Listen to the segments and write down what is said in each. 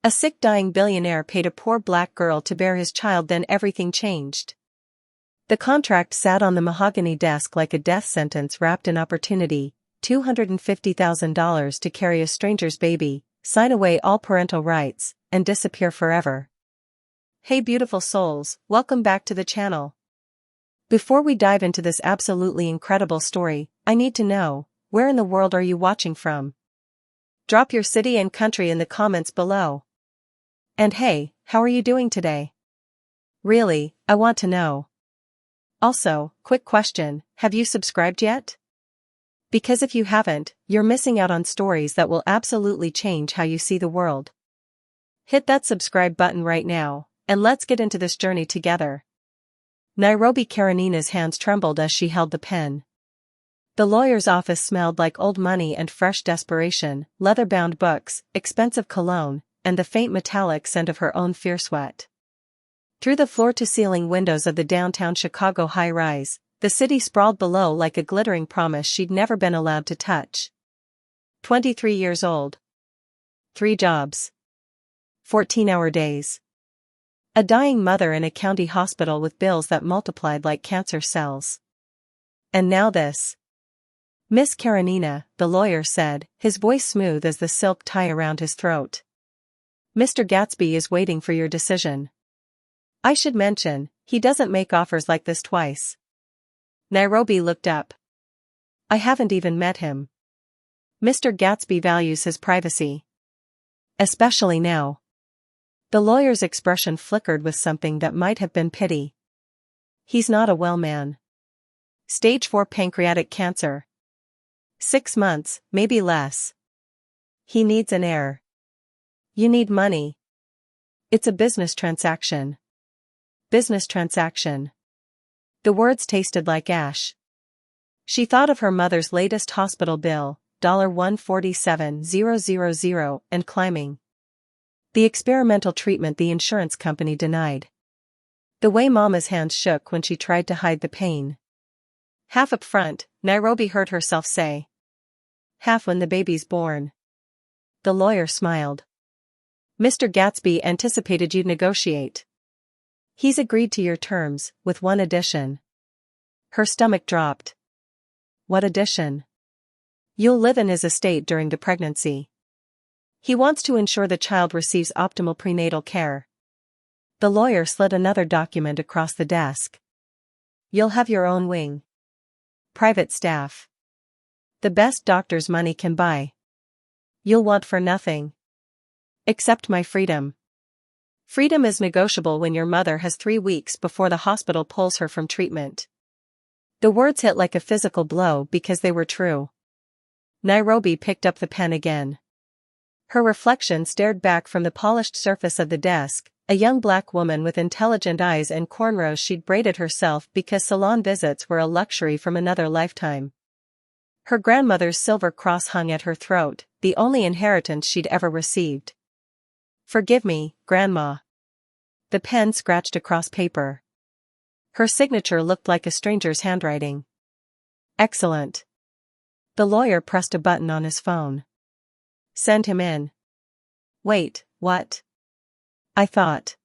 A sick dying billionaire paid a poor black girl to bear his child, then everything changed. The contract sat on the mahogany desk like a death sentence wrapped in opportunity: $250,000 to carry a stranger's baby, sign away all parental rights, and disappear forever. Hey beautiful souls, welcome back to the channel. Before we dive into this absolutely incredible story, I need to know, where in the world are you watching from? Drop your city and country in the comments below. And hey, how are you doing today? Really, I want to know. Also, quick question, have you subscribed yet? Because if you haven't, you're missing out on stories that will absolutely change how you see the world. Hit that subscribe button right now, and let's get into this journey together. Nairobi Karenina's hands trembled as she held the pen. The lawyer's office smelled like old money and fresh desperation, leather-bound books, expensive cologne, and the faint metallic scent of her own fierce sweat. Through the floor-to-ceiling windows of the downtown Chicago high-rise, the city sprawled below like a glittering promise she'd never been allowed to touch. 23 years old. 3 jobs. 14-hour days. A dying mother in a county hospital with bills that multiplied like cancer cells. And now this. Miss Karenina, the lawyer said, his voice smooth as the silk tie around his throat. Mr. Gatsby is waiting for your decision. I should mention, he doesn't make offers like this twice. Nairobi looked up. I haven't even met him. Mr. Gatsby values his privacy. Especially now. The lawyer's expression flickered with something that might have been pity. He's not a well man. Stage 4 pancreatic cancer. 6 months, maybe less. He needs an heir. You need money. It's a business transaction. Business transaction. The words tasted like ash. She thought of her mother's latest hospital bill, $147,000, and climbing. The experimental treatment the insurance company denied. The way Mama's hands shook when she tried to hide the pain. Half up front, Nairobi heard herself say. Half when the baby's born. The lawyer smiled. Mr. Gatsby anticipated you'd negotiate. He's agreed to your terms, with one addition. Her stomach dropped. What addition? You'll live in his estate during the pregnancy. He wants to ensure the child receives optimal prenatal care. The lawyer slid another document across the desk. You'll have your own wing. Private staff. The best doctors money can buy. You'll want for nothing. Except my freedom. Freedom is negotiable when your mother has 3 weeks before the hospital pulls her from treatment. The words hit like a physical blow because they were true. Nairobi picked up the pen again. Her reflection stared back from the polished surface of the desk, a young black woman with intelligent eyes and cornrows she'd braided herself because salon visits were a luxury from another lifetime. Her grandmother's silver cross hung at her throat, the only inheritance she'd ever received. Forgive me, Grandma. The pen scratched across paper. Her signature looked like a stranger's handwriting. Excellent. The lawyer pressed a button on his phone. Send him in. Wait, what? I thought.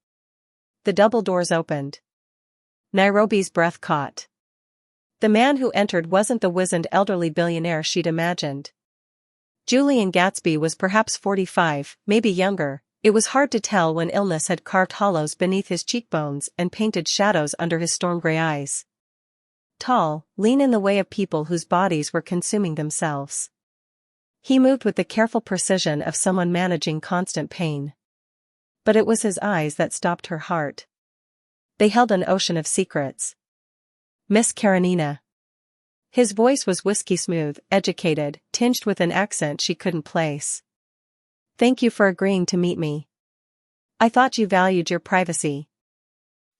The double doors opened. Nairobi's breath caught. The man who entered wasn't the wizened elderly billionaire she'd imagined. Julian Gatsby was perhaps 45, maybe younger. It was hard to tell when illness had carved hollows beneath his cheekbones and painted shadows under his storm-gray eyes. Tall, lean in the way of people whose bodies were consuming themselves. He moved with the careful precision of someone managing constant pain. But it was his eyes that stopped her heart. They held an ocean of secrets. Miss Karenina. His voice was whiskey smooth, educated, tinged with an accent she couldn't place. Thank you for agreeing to meet me. I thought you valued your privacy.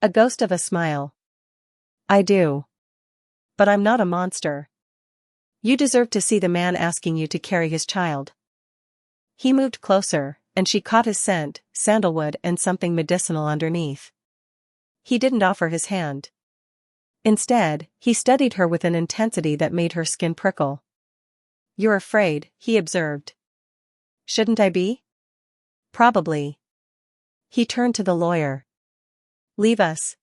A ghost of a smile. I do. But I'm not a monster. You deserve to see the man asking you to carry his child. He moved closer, and she caught his scent, sandalwood and something medicinal underneath. He didn't offer his hand. Instead, he studied her with an intensity that made her skin prickle. You're afraid, he observed. Shouldn't I be? Probably. He turned to the lawyer. Leave us.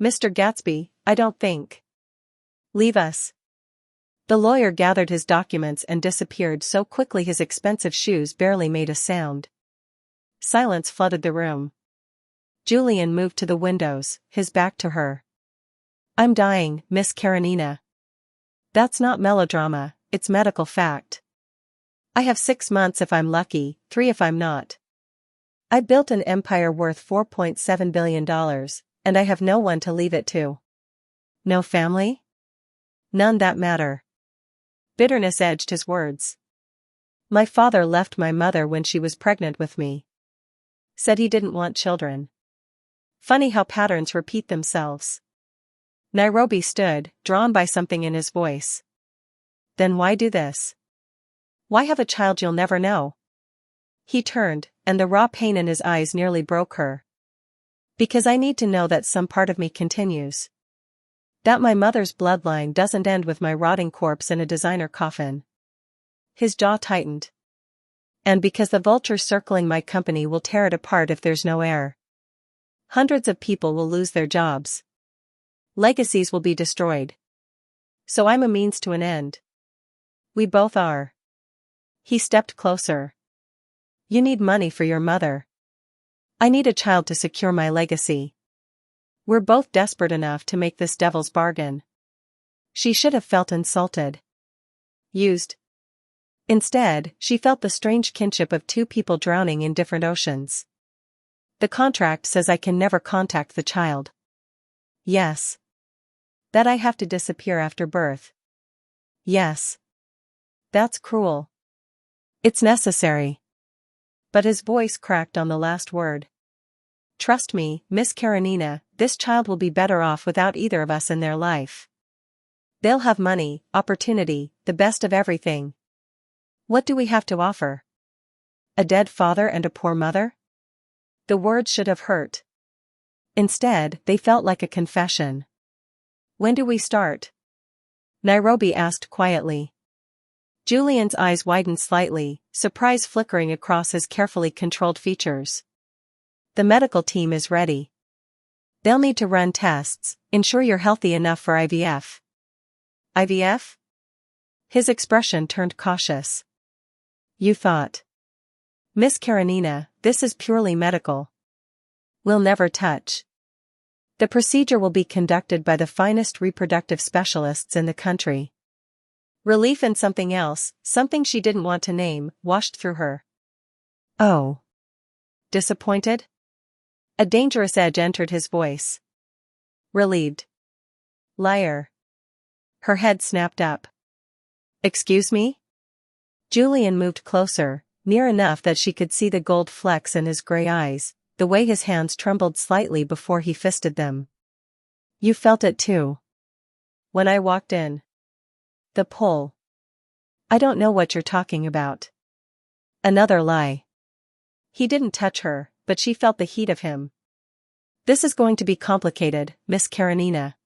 Mr. Gatsby, I don't think. Leave us. The lawyer gathered his documents and disappeared so quickly his expensive shoes barely made a sound. Silence flooded the room. Julian moved to the windows, his back to her. I'm dying, Miss Karenina. That's not melodrama, it's medical fact. I have 6 months if I'm lucky, 3 if I'm not. I built an empire worth $4.7 billion, and I have no one to leave it to. No family? None that matter. Bitterness edged his words. My father left my mother when she was pregnant with me. Said he didn't want children. Funny how patterns repeat themselves. Nairobi stood, drawn by something in his voice. Then why do this? Why have a child you'll never know? He turned, and the raw pain in his eyes nearly broke her. Because I need to know that some part of me continues. That my mother's bloodline doesn't end with my rotting corpse in a designer coffin. His jaw tightened. And because the vultures circling my company will tear it apart if there's no heir. Hundreds of people will lose their jobs. Legacies will be destroyed. So I'm a means to an end. We both are. He stepped closer. You need money for your mother. I need a child to secure my legacy. We're both desperate enough to make this devil's bargain. She should have felt insulted. Used. Instead, she felt the strange kinship of two people drowning in different oceans. The contract says I can never contact the child. Yes. That I have to disappear after birth. Yes. That's cruel. It's necessary. But his voice cracked on the last word. Trust me, Miss Karenina, this child will be better off without either of us in their life. They'll have money, opportunity, the best of everything. What do we have to offer? A dead father and a poor mother? The words should have hurt. Instead, they felt like a confession. When do we start? Nairobi asked quietly. Julian's eyes widened slightly, surprise flickering across his carefully controlled features. The medical team is ready. They'll need to run tests, ensure you're healthy enough for IVF. IVF? His expression turned cautious. You thought. Miss Karenina, this is purely medical. We'll never touch. The procedure will be conducted by the finest reproductive specialists in the country. Relief and something else, something she didn't want to name, washed through her. Oh. Disappointed? A dangerous edge entered his voice. Relieved. Liar. Her head snapped up. Excuse me? Julian moved closer, near enough that she could see the gold flecks in his gray eyes, the way his hands trembled slightly before he fisted them. You felt it too. When I walked in. The pull. I don't know what you're talking about. Another lie. He didn't touch her, but she felt the heat of him. This is going to be complicated, Miss Karenina.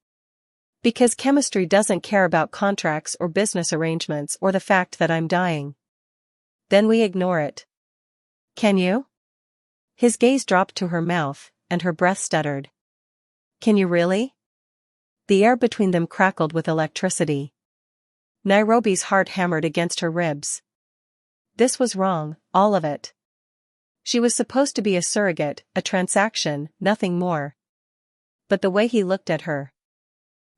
Because chemistry doesn't care about contracts or business arrangements or the fact that I'm dying. Then we ignore it. Can you? His gaze dropped to her mouth, and her breath stuttered. Can you really? The air between them crackled with electricity. Nairobi's heart hammered against her ribs. This was wrong, all of it. She was supposed to be a surrogate, a transaction, nothing more. But the way he looked at her.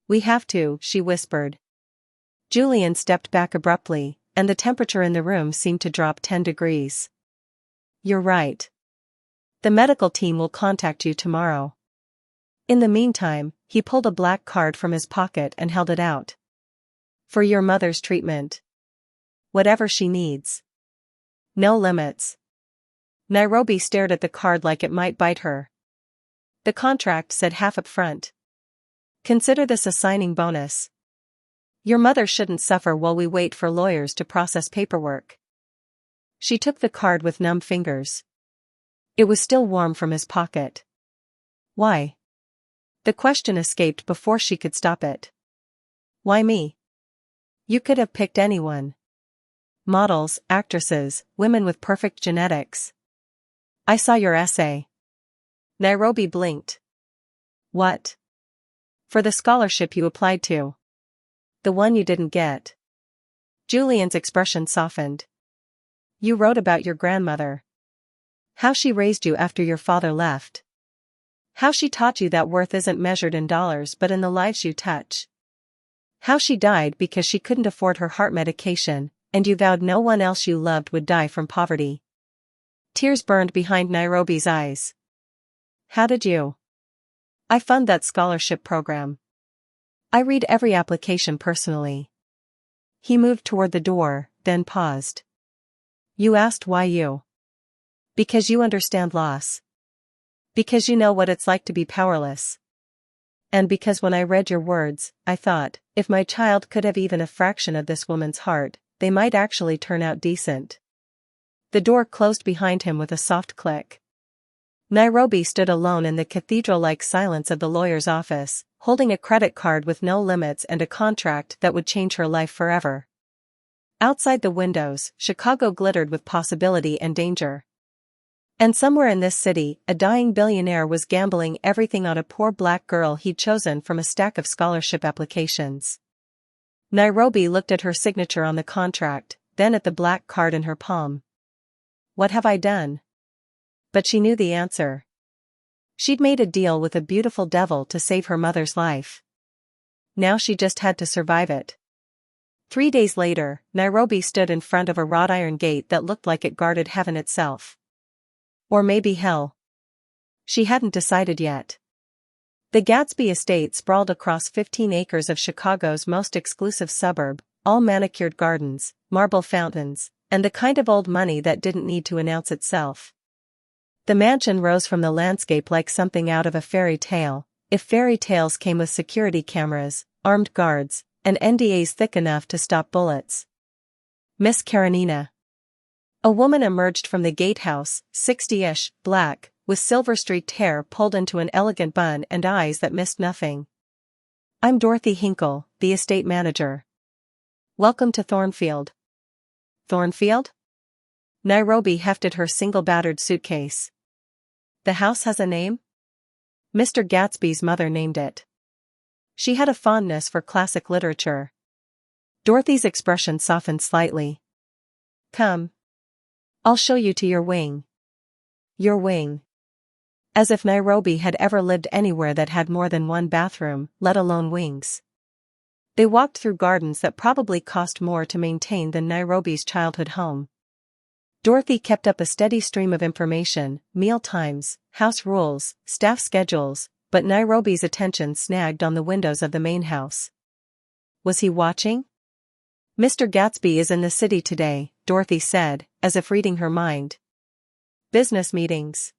We have to, she whispered. Julian stepped back abruptly, and the temperature in the room seemed to drop 10 degrees. You're right. The medical team will contact you tomorrow. In the meantime, he pulled a black card from his pocket and held it out. For your mother's treatment. Whatever she needs. No limits. Nairobi stared at the card like it might bite her. The contract said half up front. Consider this a signing bonus. Your mother shouldn't suffer while we wait for lawyers to process paperwork. She took the card with numb fingers. It was still warm from his pocket. Why? The question escaped before she could stop it. Why me? You could have picked anyone. Models, actresses, women with perfect genetics. I saw your essay. Nairobi blinked. What? For the scholarship you applied to. The one you didn't get. Julian's expression softened. You wrote about your grandmother. How she raised you after your father left. How she taught you that worth isn't measured in dollars but in the lives you touch. How she died because she couldn't afford her heart medication, and you vowed no one else you loved would die from poverty. Tears burned behind Nairobi's eyes. How did you? I fund that scholarship program. I read every application personally. He moved toward the door, then paused. You asked why you? Because you understand loss. Because you know what it's like to be powerless. And because when I read your words, I thought, if my child could have even a fraction of this woman's heart, they might actually turn out decent. The door closed behind him with a soft click. Nairobi stood alone in the cathedral-like silence of the lawyer's office, holding a credit card with no limits and a contract that would change her life forever. Outside the windows, Chicago glittered with possibility and danger. And somewhere in this city, a dying billionaire was gambling everything on a poor black girl he'd chosen from a stack of scholarship applications. Nairobi looked at her signature on the contract, then at the black card in her palm. What have I done? But she knew the answer. She'd made a deal with a beautiful devil to save her mother's life. Now she just had to survive it. 3 days later, Nairobi stood in front of a wrought iron gate that looked like it guarded heaven itself. Or maybe hell. She hadn't decided yet. The Gatsby estate sprawled across 15 acres of Chicago's most exclusive suburb, all manicured gardens, marble fountains, and the kind of old money that didn't need to announce itself. The mansion rose from the landscape like something out of a fairy tale, if fairy tales came with security cameras, armed guards, and NDAs thick enough to stop bullets. Miss Karenina. A woman emerged from the gatehouse, 60-ish, black, with silver-streaked hair pulled into an elegant bun and eyes that missed nothing. I'm Dorothy Hinkle, the estate manager. Welcome to Thornfield. Thornfield? Nairobi hefted her single-battered suitcase. The house has a name? Mr. Gatsby's mother named it. She had a fondness for classic literature. Dorothy's expression softened slightly. Come. I'll show you to your wing. Your wing. As if Nairobi had ever lived anywhere that had more than one bathroom, let alone wings. They walked through gardens that probably cost more to maintain than Nairobi's childhood home. Dorothy kept up a steady stream of information, meal times, house rules, staff schedules, but Nairobi's attention snagged on the windows of the main house. Was he watching? Mr. Gatsby is in the city today, Dorothy said, as if reading her mind. Business meetings.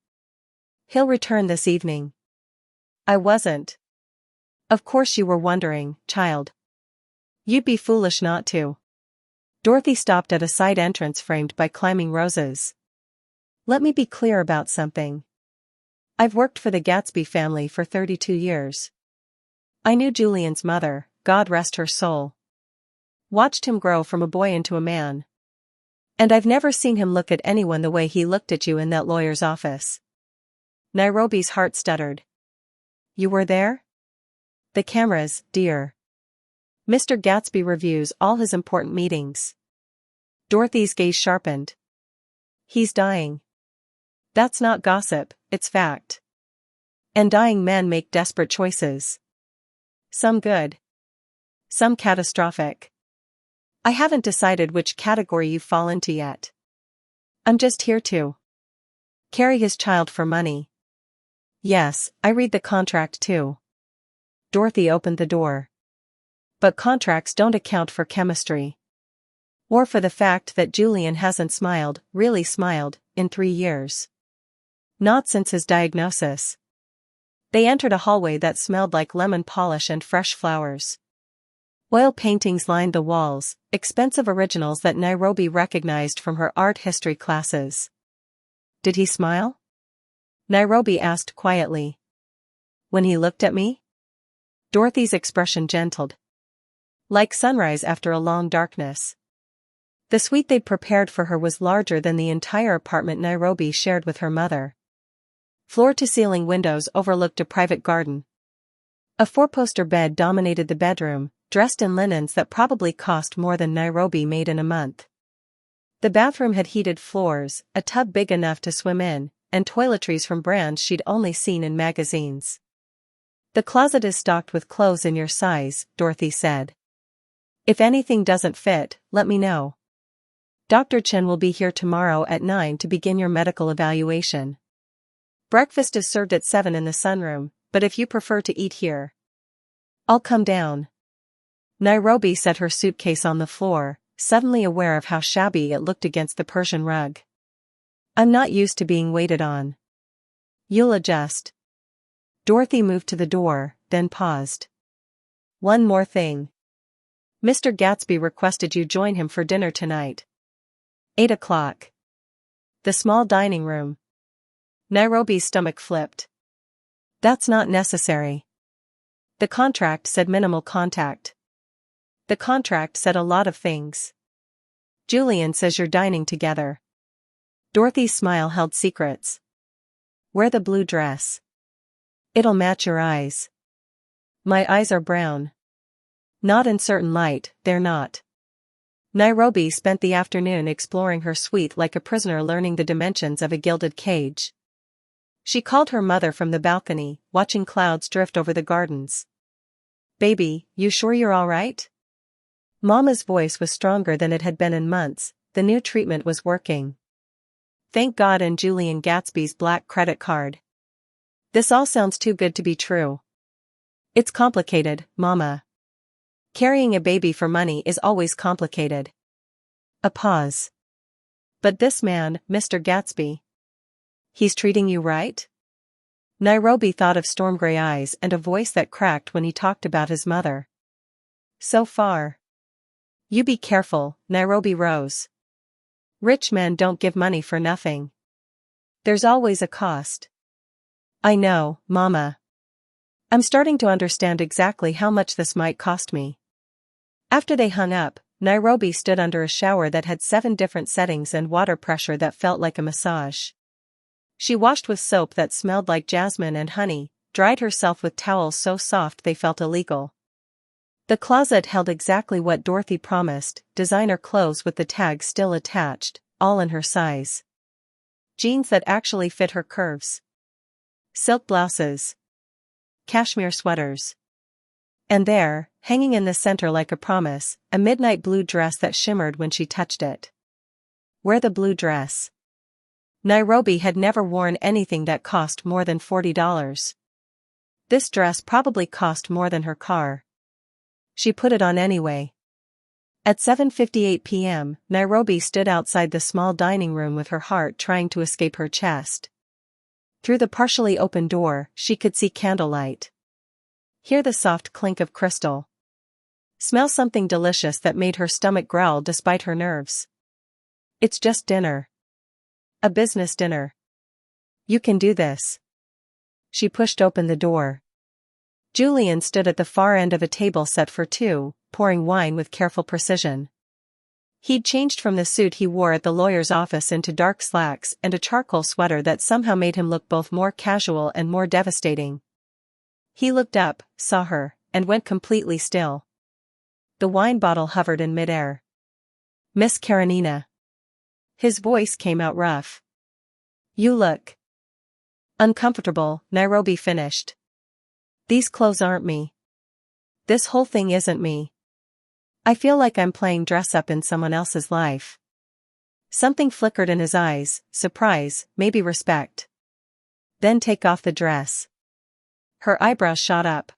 He'll return this evening. I wasn't. Of course you were wondering, child. You'd be foolish not to. Dorothy stopped at a side entrance framed by climbing roses. Let me be clear about something. I've worked for the Gatsby family for 32 years. I knew Julian's mother, God rest her soul. Watched him grow from a boy into a man. And I've never seen him look at anyone the way he looked at you in that lawyer's office. Nairobi's heart stuttered. You were there? The cameras, dear. Mr. Gatsby reviews all his important meetings. Dorothy's gaze sharpened. He's dying. That's not gossip, it's fact. And dying men make desperate choices. Some good. Some catastrophic. I haven't decided which category you fall into yet. I'm just here to carry his child for money. Yes, I read the contract too. Dorothy opened the door. But contracts don't account for chemistry. Or for the fact that Julian hasn't smiled, really smiled, in 3 years. Not since his diagnosis. They entered a hallway that smelled like lemon polish and fresh flowers. Oil paintings lined the walls, expensive originals that Nairobi recognized from her art history classes. Did he smile? Nairobi asked quietly. When he looked at me? Dorothy's expression gentled. Like sunrise after a long darkness. The suite they'd prepared for her was larger than the entire apartment Nairobi shared with her mother. Floor-to-ceiling windows overlooked a private garden. A four-poster bed dominated the bedroom, dressed in linens that probably cost more than Nairobi made in a month. The bathroom had heated floors, a tub big enough to swim in, and toiletries from brands she'd only seen in magazines. "The closet is stocked with clothes in your size," Dorothy said. "If anything doesn't fit, let me know. Dr. Chen will be here tomorrow at 9 to begin your medical evaluation. Breakfast is served at 7 in the sunroom, but if you prefer to eat here, I'll come down." Nairobi set her suitcase on the floor, suddenly aware of how shabby it looked against the Persian rug. "I'm not used to being waited on." "You'll adjust." Dorothy moved to the door, then paused. "One more thing. Mr. Gatsby requested you join him for dinner tonight. 8 o'clock. The small dining room." Nairobi's stomach flipped. "That's not necessary. The contract said minimal contact." "The contract said a lot of things. Julian says you're dining together." Dorothy's smile held secrets. "Wear the blue dress. It'll match your eyes." "My eyes are brown." "Not in certain light, they're not." Nairobi spent the afternoon exploring her suite like a prisoner learning the dimensions of a gilded cage. She called her mother from the balcony, watching clouds drift over the gardens. "Baby, you sure you're all right?" Mama's voice was stronger than it had been in months. The new treatment was working. "Thank God, and Julian Gatsby's black credit card. This all sounds too good to be true." "It's complicated, Mama. Carrying a baby for money is always complicated." A pause. "But this man, Mr. Gatsby. He's treating you right?" Nairobi thought of storm gray eyes and a voice that cracked when he talked about his mother. "So far." "You be careful," Nairobi rose. "Rich men don't give money for nothing. There's always a cost." "I know, Mama. I'm starting to understand exactly how much this might cost me." After they hung up, Nairobi stood under a shower that had 7 different settings and water pressure that felt like a massage. She washed with soap that smelled like jasmine and honey, dried herself with towels so soft they felt illegal. The closet held exactly what Dorothy promised, designer clothes with the tag still attached, all in her size. Jeans that actually fit her curves. Silk blouses. Cashmere sweaters. And there, hanging in the center like a promise, a midnight blue dress that shimmered when she touched it. Wear the blue dress. Nairobi had never worn anything that cost more than $40. This dress probably cost more than her car. She put it on anyway. At 7:58 p.m., Nairobi stood outside the small dining room with her heart trying to escape her chest. Through the partially open door, she could see candlelight. Hear the soft clink of crystal. Smell something delicious that made her stomach growl despite her nerves. "It's just dinner. A business dinner. You can do this." She pushed open the door. Julian stood at the far end of a table set for 2, pouring wine with careful precision. He'd changed from the suit he wore at the lawyer's office into dark slacks and a charcoal sweater that somehow made him look both more casual and more devastating. He looked up, saw her, and went completely still. The wine bottle hovered in midair. "Miss Karenina." His voice came out rough. "You look uncomfortable," Nairobi finished. "These clothes aren't me. This whole thing isn't me. I feel like I'm playing dress-up in someone else's life." Something flickered in his eyes, surprise, maybe respect. "Then take off the dress." Her eyebrows shot up.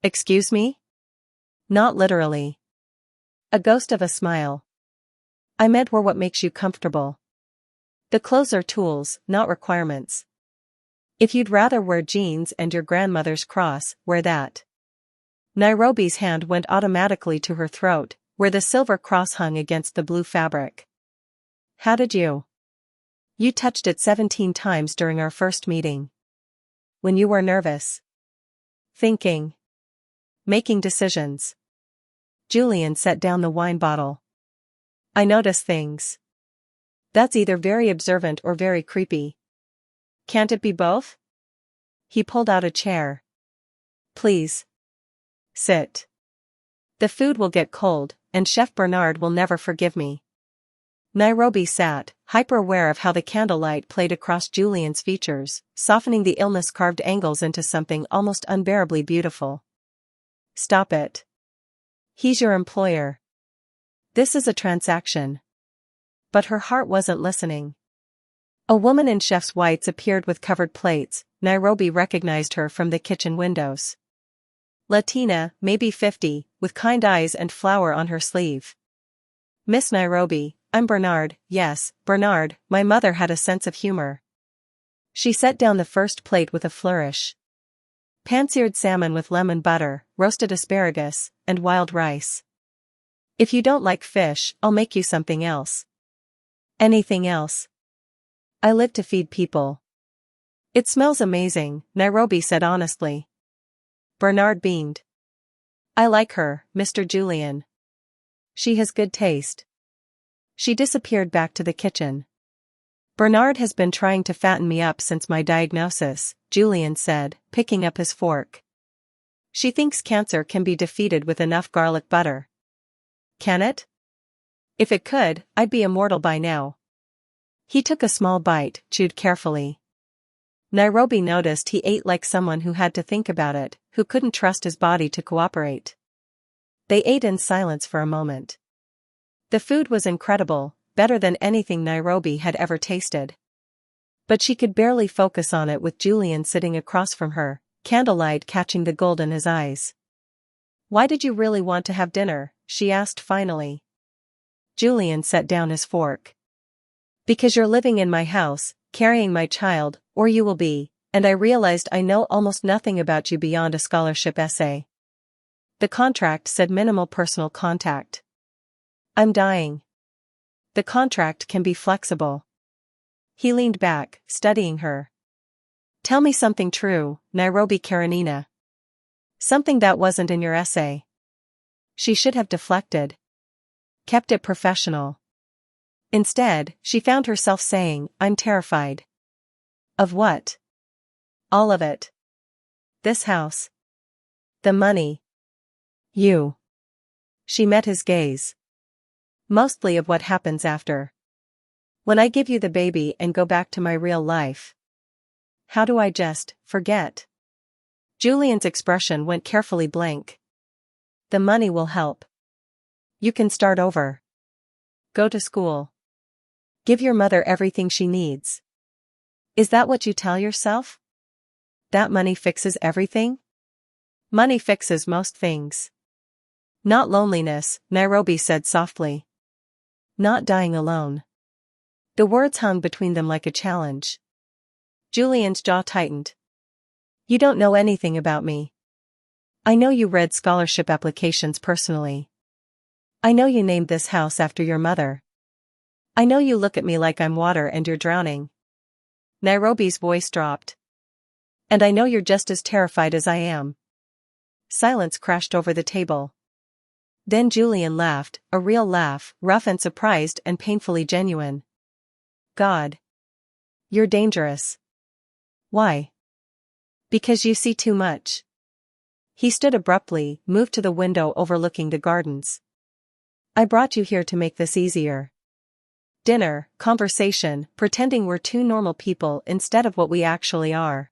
"Excuse me?" "Not literally." A ghost of a smile. "I meant wear what makes you comfortable. The clothes are tools, not requirements. If you'd rather wear jeans and your grandmother's cross, wear that." Nairobi's hand went automatically to her throat, where the silver cross hung against the blue fabric. "How did you?" "You touched it 17 times during our first meeting. When you were nervous. Thinking. Making decisions." Julian set down the wine bottle. "I notice things. That's either very observant or very creepy." Can't it be both? He pulled out a chair. Please. Sit. The food will get cold, and Chef Bernard will never forgive me. Nairobi sat, hyper-aware of how the candlelight played across Julian's features, softening the illness-carved angles into something almost unbearably beautiful. Stop it. He's your employer. This is a transaction. But her heart wasn't listening. A woman in chef's whites appeared with covered plates. Nairobi recognized her from the kitchen windows. Latina, maybe 50, with kind eyes and flower on her sleeve. Miss Nairobi, I'm Bernard. Yes, Bernard, my mother had a sense of humor. She set down the first plate with a flourish. Pan-seared salmon with lemon butter, roasted asparagus, and wild rice. If you don't like fish, I'll make you something else. Anything else? I live to feed people. It smells amazing, Nairobi said honestly. Bernard beamed. I like her, Mr. Julian. She has good taste. She disappeared back to the kitchen. Bernard has been trying to fatten me up since my diagnosis, Julian said, picking up his fork. She thinks cancer can be defeated with enough garlic butter. Can it? If it could, I'd be immortal by now. He took a small bite, chewed carefully. Nairobi noticed he ate like someone who had to think about it, who couldn't trust his body to cooperate. They ate in silence for a moment. The food was incredible, better than anything Nairobi had ever tasted. But she could barely focus on it with Julian sitting across from her, candlelight catching the gold in his eyes. Why did you really want to have dinner? She asked finally. Julian set down his fork. Because you're living in my house, carrying my child, or you will be, and I realized I know almost nothing about you beyond a scholarship essay. The contract said minimal personal contact. I'm dying. The contract can be flexible. He leaned back, studying her. Tell me something true, Nairobi Karenina. Something that wasn't in your essay. She should have deflected. Kept it professional. Instead, she found herself saying, I'm terrified. Of what? All of it. This house. The money. You. She met his gaze. Mostly of what happens after. When I give you the baby and go back to my real life. How do I just forget? Julian's expression went carefully blank. The money will help. You can start over. Go to school. Give your mother everything she needs. Is that what you tell yourself? That money fixes everything? Money fixes most things. Not loneliness, Nairobi said softly. Not dying alone. The words hung between them like a challenge. Julian's jaw tightened. You don't know anything about me. I know you read scholarship applications personally. I know you named this house after your mother. I know you look at me like I'm water and you're drowning. Nairobi's voice dropped. And I know you're just as terrified as I am. Silence crashed over the table. Then Julian laughed, a real laugh, rough and surprised and painfully genuine. God. You're dangerous. Why? Because you see too much. He stood abruptly, moved to the window overlooking the gardens. I brought you here to make this easier. Dinner, conversation, pretending we're two normal people instead of what we actually are.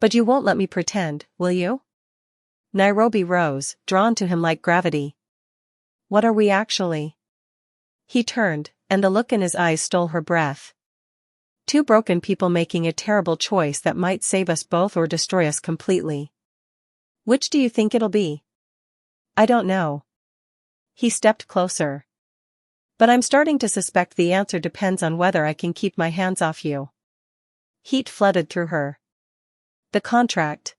But you won't let me pretend, will you? Nairobi rose, drawn to him like gravity. What are we actually? He turned, and the look in his eyes stole her breath. Two broken people making a terrible choice that might save us both or destroy us completely. Which do you think it'll be? I don't know. He stepped closer. But I'm starting to suspect the answer depends on whether I can keep my hands off you. Heat flooded through her. The contract.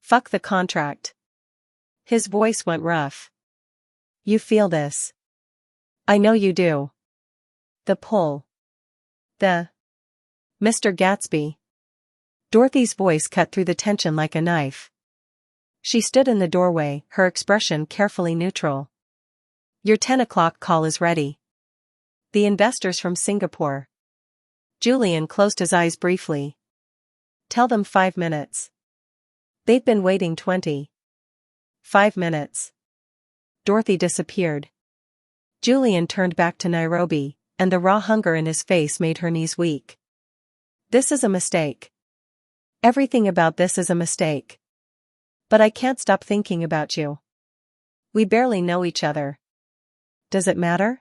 Fuck the contract. His voice went rough. You feel this. I know you do. The pull. The. Mr. Gatsby. Dorothy's voice cut through the tension like a knife. She stood in the doorway, her expression carefully neutral. Your 10 o'clock call is ready. The investors from Singapore. Julian closed his eyes briefly. Tell them 5 minutes. They've been waiting 5 minutes. Dorothy disappeared. Julian turned back to Nairobi, and the raw hunger in his face made her knees weak. This is a mistake. Everything about this is a mistake. But I can't stop thinking about you. We barely know each other. Does it matter?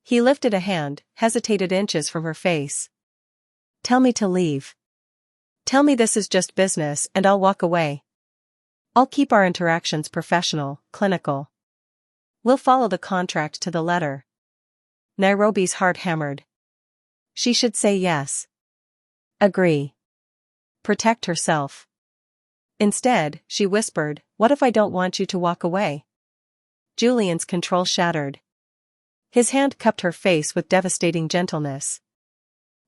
He lifted a hand, hesitated inches from her face. Tell me to leave. Tell me this is just business and I'll walk away. I'll keep our interactions professional, clinical. We'll follow the contract to the letter. Nairobi's heart hammered. She should say yes. Agree. Protect herself. Instead, she whispered, what if I don't want you to walk away? Julian's control shattered. His hand cupped her face with devastating gentleness.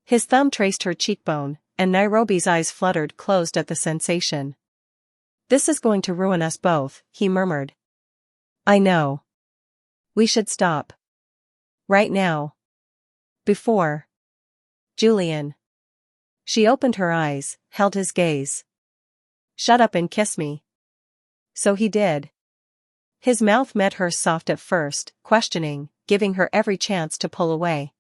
His thumb traced her cheekbone, and Nairobi's eyes fluttered closed at the sensation. This is going to ruin us both, he murmured. I know. We should stop. Right now. Before. Julian. She opened her eyes, held his gaze. Shut up and kiss me. So he did. His mouth met hers soft at first, questioning, giving her every chance to pull away.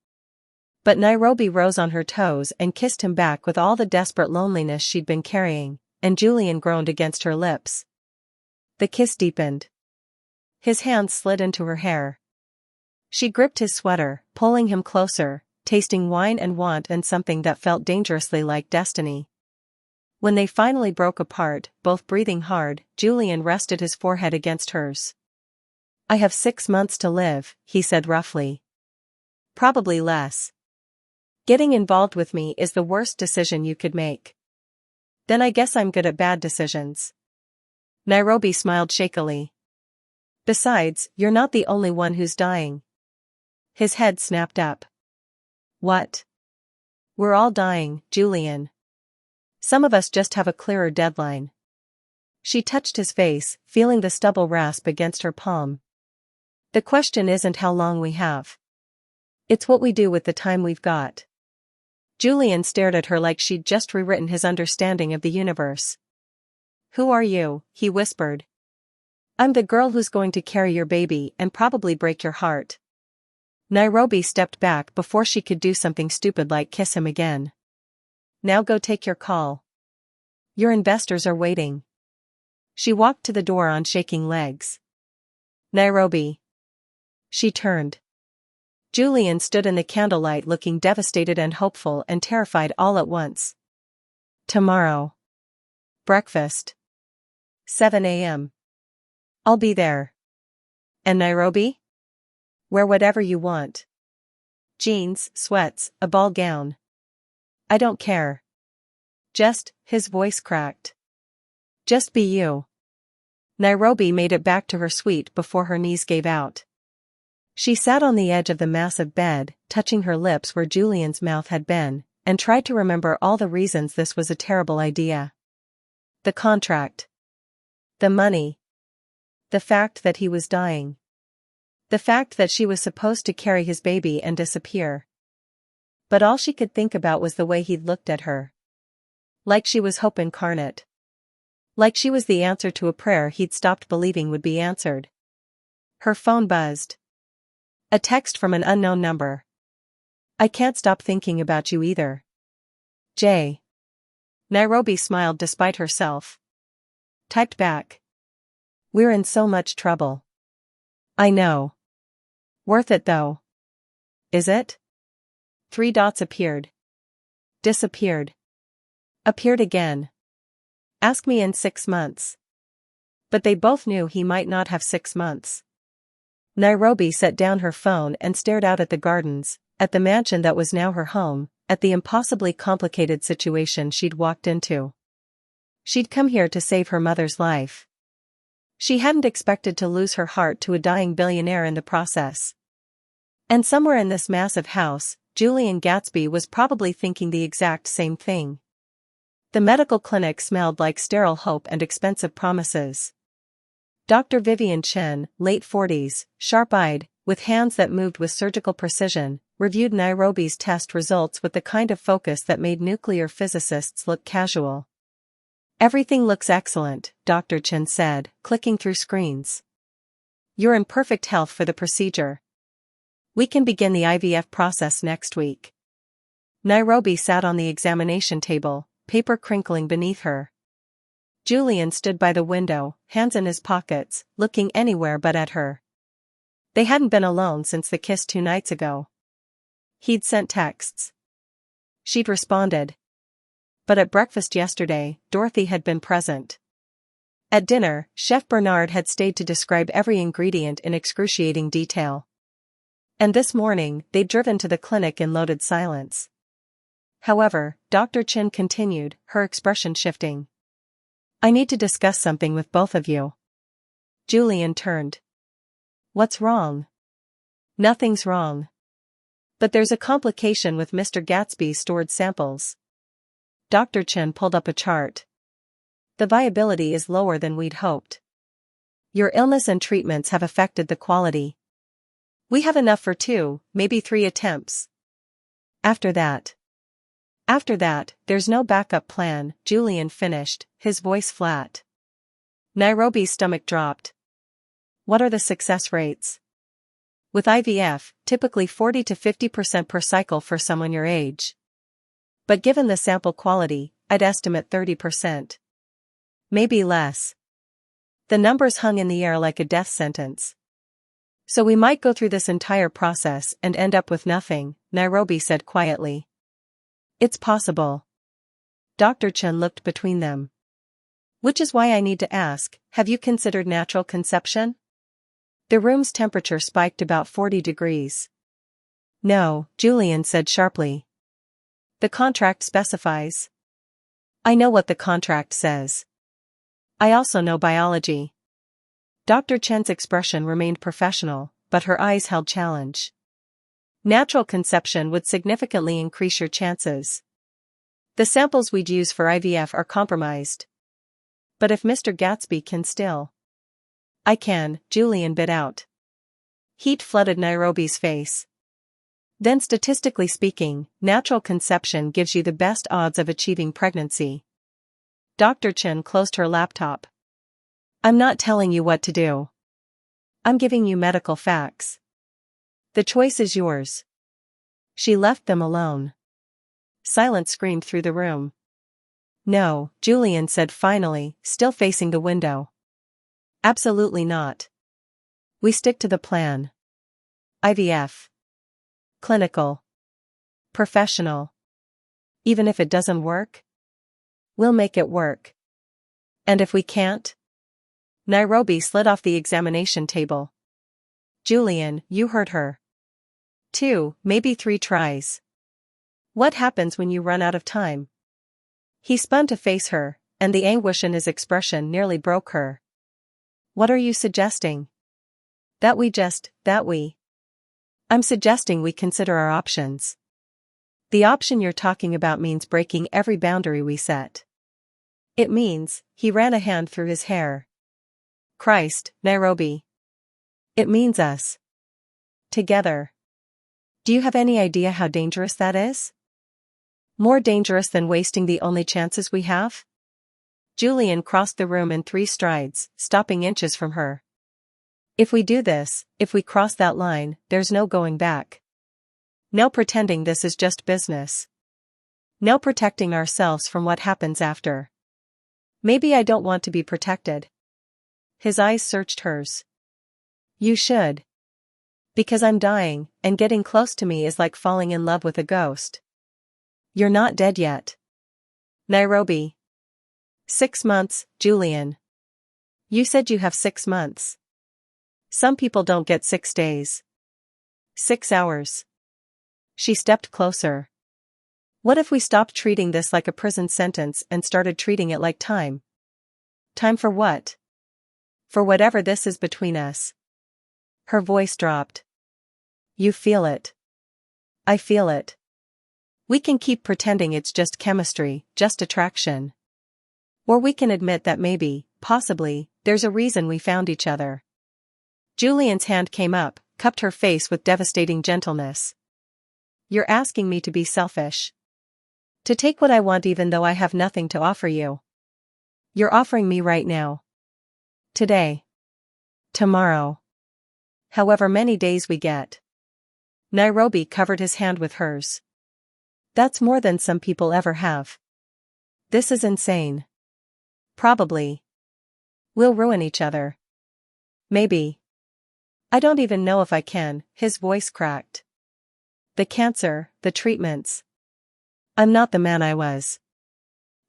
But Nairobi rose on her toes and kissed him back with all the desperate loneliness she'd been carrying, and Julian groaned against her lips. The kiss deepened. His hands slid into her hair. She gripped his sweater, pulling him closer, tasting wine and want and something that felt dangerously like destiny. When they finally broke apart, both breathing hard, Julian rested his forehead against hers. I have 6 months to live, he said roughly. Probably less. Getting involved with me is the worst decision you could make. Then I guess I'm good at bad decisions. Nairobi smiled shakily. Besides, you're not the only one who's dying. His head snapped up. What? We're all dying, Julian. Some of us just have a clearer deadline. She touched his face, feeling the stubble rasp against her palm. The question isn't how long we have. It's what we do with the time we've got. Julian stared at her like she'd just rewritten his understanding of the universe. Who are you? He whispered. I'm the girl who's going to carry your baby and probably break your heart. Nairobi stepped back before she could do something stupid like kiss him again. Now go take your call. Your investors are waiting. She walked to the door on shaking legs. Nairobi. She turned. Julian stood in the candlelight looking devastated and hopeful and terrified all at once. Tomorrow. Breakfast. 7 a.m. I'll be there. And Nairobi? Wear whatever you want. Jeans, sweats, a ball gown. I don't care. His voice cracked. Just be you. Nairobi made it back to her suite before her knees gave out. She sat on the edge of the massive bed, touching her lips where Julian's mouth had been, and tried to remember all the reasons this was a terrible idea. The contract. The money. The fact that he was dying. The fact that she was supposed to carry his baby and disappear. But all she could think about was the way he'd looked at her. Like she was hope incarnate. Like she was the answer to a prayer he'd stopped believing would be answered. Her phone buzzed. A text from an unknown number. I can't stop thinking about you either. Jay. Nairobi smiled despite herself. Typed back. We're in so much trouble. I know. Worth it though. Is it? 3 dots appeared. Disappeared. Appeared again. Ask me in 6 months. But they both knew he might not have 6 months. Nairobi set down her phone and stared out at the gardens, at the mansion that was now her home, at the impossibly complicated situation she'd walked into. She'd come here to save her mother's life. She hadn't expected to lose her heart to a dying billionaire in the process. And somewhere in this massive house, Julian Gatsby was probably thinking the exact same thing. The medical clinic smelled like sterile hope and expensive promises. Dr. Vivian Chen, late 40s, sharp-eyed, with hands that moved with surgical precision, reviewed Nairobi's test results with the kind of focus that made nuclear physicists look casual. "Everything looks excellent," Dr. Chen said, clicking through screens. "You're in perfect health for the procedure. We can begin the IVF process next week." Nairobi sat on the examination table, paper crinkling beneath her. Julian stood by the window, hands in his pockets, looking anywhere but at her. They hadn't been alone since the kiss 2 nights ago. He'd sent texts. She'd responded. But at breakfast yesterday, Dorothy had been present. At dinner, Chef Bernard had stayed to describe every ingredient in excruciating detail. And this morning, they'd driven to the clinic in loaded silence. However, Dr. Chen continued, her expression shifting. "I need to discuss something with both of you." Julian turned. "What's wrong?" "Nothing's wrong. But there's a complication with Mr. Gatsby's stored samples." Dr. Chen pulled up a chart. "The viability is lower than we'd hoped. Your illness and treatments have affected the quality. We have enough for 2, maybe 3 attempts. After that, there's no backup plan," Julian finished, his voice flat. Nairobi's stomach dropped. "What are the success rates?" "With IVF, typically 40 to 50% per cycle for someone your age. But given the sample quality, I'd estimate 30%. Maybe less." The numbers hung in the air like a death sentence. "So we might go through this entire process and end up with nothing," Nairobi said quietly. "It's possible." Dr. Chen looked between them. "Which is why I need to ask, have you considered natural conception?" The room's temperature spiked about 40 degrees. "No," Julian said sharply. "The contract specifies." "I know what the contract says. I also know biology." Dr. Chen's expression remained professional, but her eyes held challenge. "Natural conception would significantly increase your chances. The samples we'd use for IVF are compromised. But if Mr. Gatsby can still..." "I can," Julian bit out. Heat flooded Nairobi's face. "Then statistically speaking, natural conception gives you the best odds of achieving pregnancy." Dr. Chen closed her laptop. "I'm not telling you what to do. I'm giving you medical facts. The choice is yours." She left them alone. Silence screamed through the room. "No," Julian said finally, still facing the window. "Absolutely not. We stick to the plan. IVF. Clinical. Professional. Even if it doesn't work? We'll make it work. And if we can't?" Nairobi slid off the examination table. "Julian, you heard her. 2, maybe 3 tries. What happens when you run out of time?" He spun to face her, and the anguish in his expression nearly broke her. "What are you suggesting?" That we. I'm suggesting we consider our options. The option you're talking about means breaking every boundary we set. It means," he ran a hand through his hair. "Christ, Nairobi. It means us. Together. Do you have any idea how dangerous that is? More dangerous than wasting the only chances we have?" Julian crossed the room in 3 strides, stopping inches from her. "If we do this, if we cross that line, there's no going back. No pretending this is just business. No protecting ourselves from what happens after. Maybe I don't want to be protected." His eyes searched hers. "You should. Because I'm dying, and getting close to me is like falling in love with a ghost. You're not dead yet." Nairobi. 6 months, Julian. You said you have 6 months. Some people don't get 6 days. 6 hours. She stepped closer. "What if we stopped treating this like a prison sentence and started treating it like time? Time for what? For whatever this is between us." Her voice dropped. "You feel it. I feel it. We can keep pretending it's just chemistry, just attraction. Or we can admit that maybe, possibly, there's a reason we found each other." Julian's hand came up, cupped her face with devastating gentleness. You're asking me to be selfish. To take what I want even though I have nothing to offer you. You're offering me right now. Today. Tomorrow. However many days we get. Nairobi covered his hand with hers. That's more than some people ever have. This is insane. Probably. We'll ruin each other. Maybe. I don't even know if I can, his voice cracked. The cancer, the treatments. I'm not the man I was.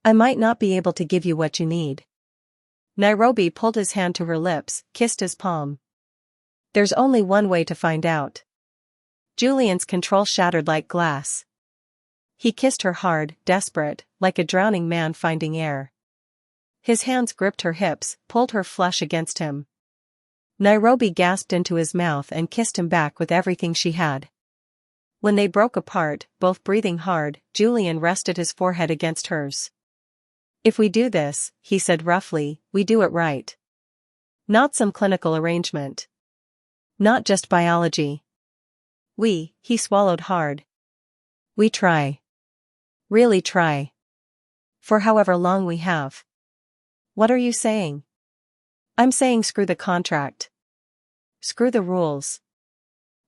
I might not be able to give you what you need. Nairobi pulled his hand to her lips, kissed his palm. There's only one way to find out. Julian's control shattered like glass. He kissed her hard, desperate, like a drowning man finding air. His hands gripped her hips, pulled her flush against him. Nairobi gasped into his mouth and kissed him back with everything she had. When they broke apart, both breathing hard, Julian rested his forehead against hers. If we do this, he said roughly, we do it right. Not some clinical arrangement. Not just biology. He swallowed hard. We try. Really try. For however long we have. What are you saying? I'm saying screw the contract. Screw the rules.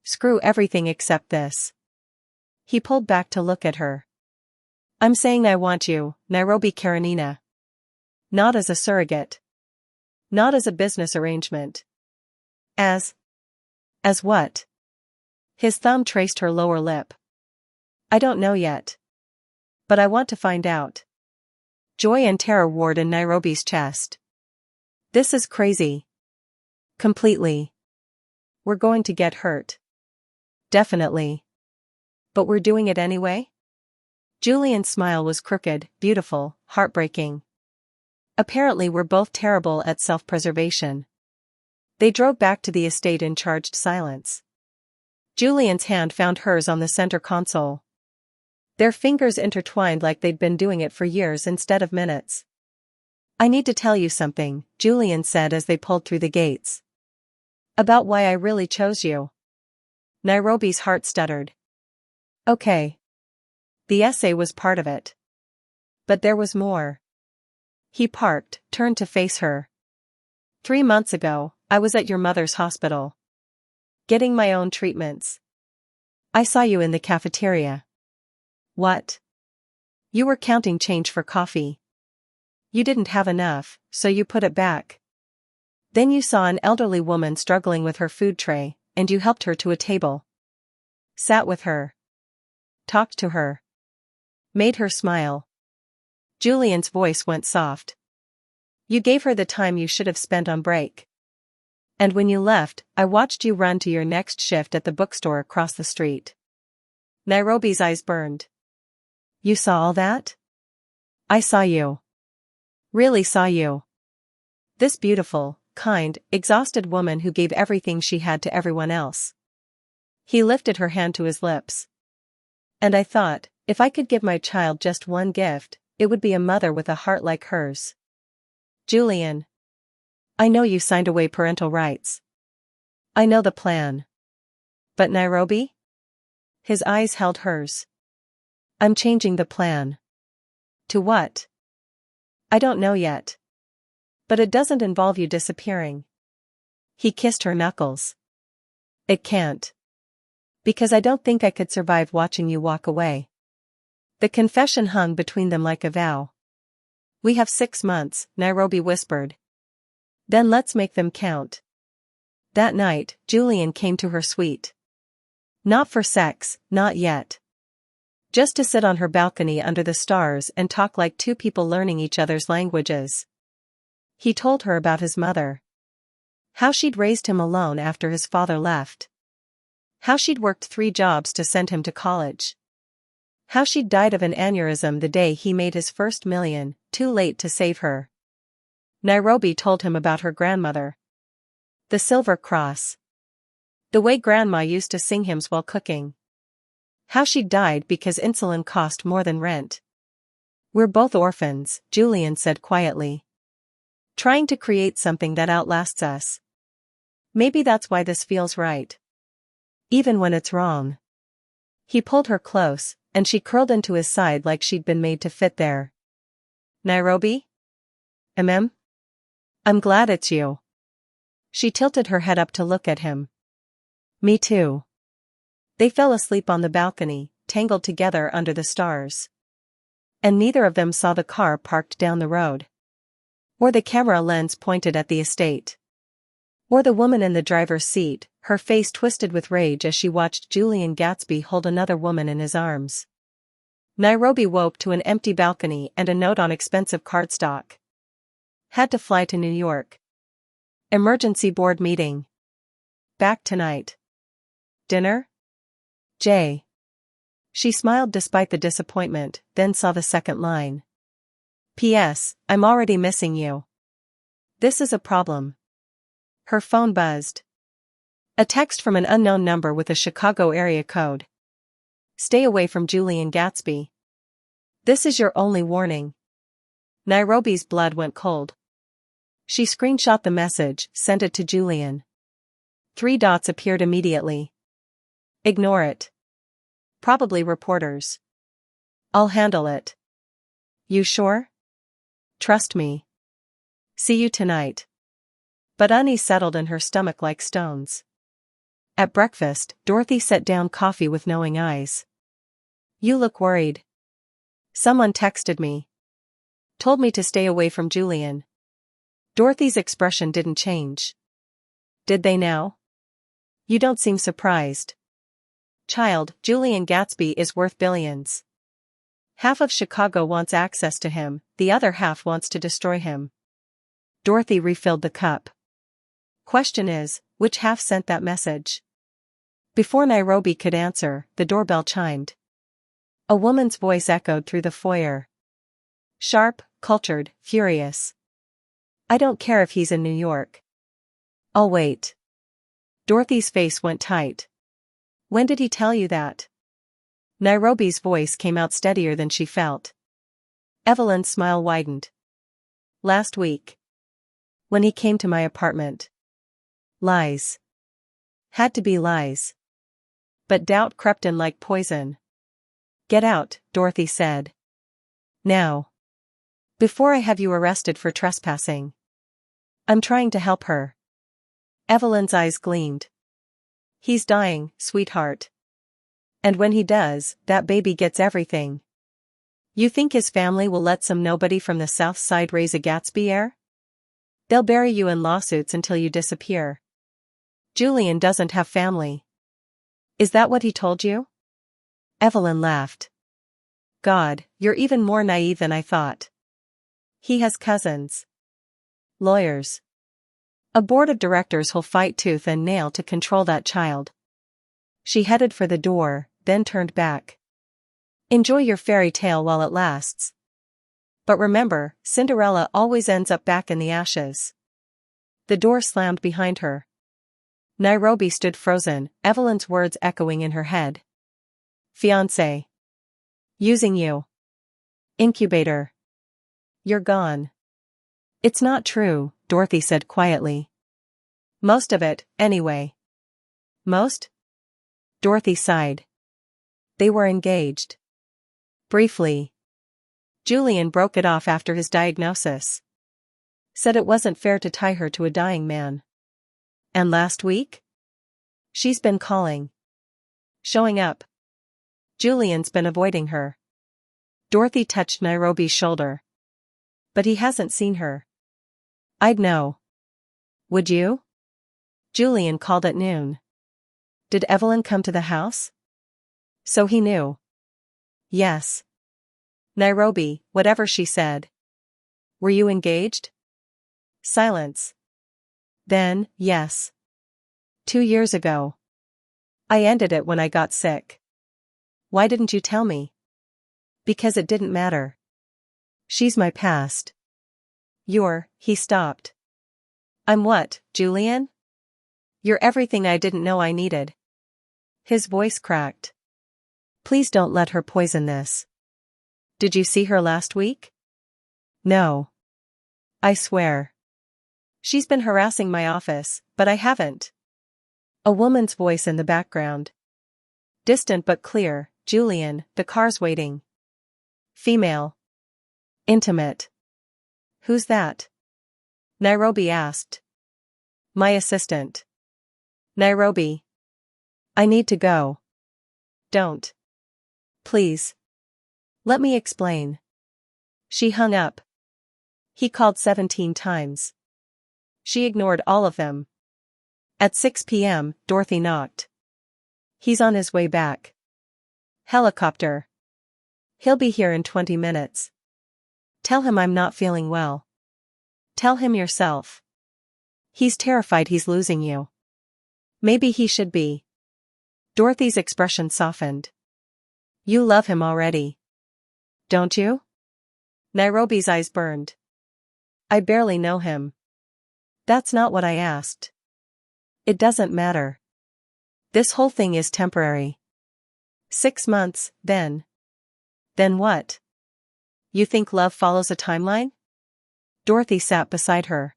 Screw everything except this. He pulled back to look at her. I'm saying I want you, Nairobi Karenina. Not as a surrogate. Not as a business arrangement. As what? His thumb traced her lower lip. I don't know yet. But I want to find out. Joy and terror warred in Nairobi's chest. This is crazy. Completely. We're going to get hurt. Definitely. But we're doing it anyway? Julian's smile was crooked, beautiful, heartbreaking. Apparently we're both terrible at self-preservation. They drove back to the estate in charged silence. Julian's hand found hers on the center console. Their fingers intertwined like they'd been doing it for years instead of minutes. I need to tell you something, Julian said as they pulled through the gates. About why I really chose you. Nairobi's heart stuttered. Okay. The essay was part of it. But there was more. He parked, turned to face her. 3 months ago, I was at your mother's hospital. Getting my own treatments. I saw you in the cafeteria. What? You were counting change for coffee. You didn't have enough, so you put it back. Then you saw an elderly woman struggling with her food tray, and you helped her to a table. Sat with her. Talked to her. Made her smile. Julian's voice went soft. You gave her the time you should have spent on break. And when you left, I watched you run to your next shift at the bookstore across the street. Nairobi's eyes burned. You saw all that? I saw you. Really saw you. This beautiful, kind, exhausted woman who gave everything she had to everyone else. He lifted her hand to his lips. And I thought, if I could give my child just one gift, it would be a mother with a heart like hers. Julian. I know you signed away parental rights. I know the plan. But Nairobi? His eyes held hers. I'm changing the plan. To what? I don't know yet. But it doesn't involve you disappearing. He kissed her knuckles. It can't. Because I don't think I could survive watching you walk away. The confession hung between them like a vow. We have 6 months, Nairobi whispered. Then let's make them count. That night, Julian came to her suite. Not for sex, not yet. Just to sit on her balcony under the stars and talk like two people learning each other's languages. He told her about his mother. How she'd raised him alone after his father left. How she'd worked 3 jobs to send him to college. How she'd died of an aneurysm the day he made his first million, too late to save her. Nairobi told him about her grandmother. The Silver Cross. The way Grandma used to sing hymns while cooking. How she died because insulin cost more than rent. We're both orphans, Julian said quietly. Trying to create something that outlasts us. Maybe that's why this feels right. Even when it's wrong. He pulled her close, and she curled into his side like she'd been made to fit there. Nairobi? I'm glad it's you. She tilted her head up to look at him. Me too. They fell asleep on the balcony, tangled together under the stars. And neither of them saw the car parked down the road. Or the camera lens pointed at the estate. Or the woman in the driver's seat, her face twisted with rage as she watched Julian Gatsby hold another woman in his arms. Nairobi woke to an empty balcony and a note on expensive cardstock. Had to fly to New York. Emergency board meeting. Back tonight. Dinner? Jay. She smiled despite the disappointment, then saw the second line. P.S. I'm already missing you. This is a problem. Her phone buzzed. A text from an unknown number with a Chicago area code. Stay away from Julian Gatsby. This is your only warning. Nairobi's blood went cold. She screenshot the message, sent it to Julian. 3 dots appeared immediately. Ignore it. Probably reporters. I'll handle it. You sure? Trust me. See you tonight. But unease settled in her stomach like stones. At breakfast, Dorothy set down coffee with knowing eyes. You look worried. Someone texted me. Told me to stay away from Julian. Dorothy's expression didn't change. Did they now? You don't seem surprised. Child, Julian Gatsby is worth billions. Half of Chicago wants access to him, the other half wants to destroy him. Dorothy refilled the cup. Question is, which half sent that message? Before Nairobi could answer, the doorbell chimed. A woman's voice echoed through the foyer. Sharp, cultured, furious. I don't care if he's in New York. I'll wait. Dorothy's face went tight. When did he tell you that? Nairobi's voice came out steadier than she felt. Evelyn's smile widened. Last week. When he came to my apartment. Lies. Had to be lies. But doubt crept in like poison. Get out, Dorothy said. Now. Before I have you arrested for trespassing. I'm trying to help her. Evelyn's eyes gleamed. He's dying, sweetheart. And when he does, that baby gets everything. You think his family will let some nobody from the South Side raise a Gatsby heir? They'll bury you in lawsuits until you disappear. Julian doesn't have family. Is that what he told you? Evelyn laughed. God, you're even more naive than I thought. He has cousins. Lawyers. A board of directors who'll fight tooth and nail to control that child. She headed for the door, then turned back. Enjoy your fairy tale while it lasts. But remember, Cinderella always ends up back in the ashes. The door slammed behind her. Nairobi stood frozen, Evelyn's words echoing in her head. Fiancé. Using you. Incubator. You're gone. It's not true, Dorothy said quietly. Most of it, anyway. Most? Dorothy sighed. They were engaged. Briefly. Julian broke it off after his diagnosis. Said it wasn't fair to tie her to a dying man. And last week? She's been calling. Showing up. Julian's been avoiding her. Dorothy touched Nairobi's shoulder. But he hasn't seen her. I'd know. Would you? Julian called at noon. Did Evelyn come to the house? So he knew. Yes. Nairobi, whatever she said. Were you engaged? Silence. Then, yes. 2 years ago. I ended it when I got sick. Why didn't you tell me? Because it didn't matter. She's my past. He stopped. I'm what, Julian? You're everything I didn't know I needed. His voice cracked. Please don't let her poison this. Did you see her last week? No. I swear. She's been harassing my office, but I haven't. A woman's voice in the background. Distant but clear, Julian, the car's waiting. Female. Intimate. Who's that? Nairobi asked. My assistant. Nairobi. I need to go. Don't. Please. Let me explain. She hung up. He called 17 times. She ignored all of them. At 6 p.m., Dorothy knocked. He's on his way back. Helicopter. He'll be here in 20 minutes. Tell him I'm not feeling well. Tell him yourself. He's terrified he's losing you. Maybe he should be. Dorothy's expression softened. You love him already. Don't you? Nairobi's eyes burned. I barely know him. That's not what I asked. It doesn't matter. This whole thing is temporary. 6 months, then. Then what? You think love follows a timeline? Dorothy sat beside her.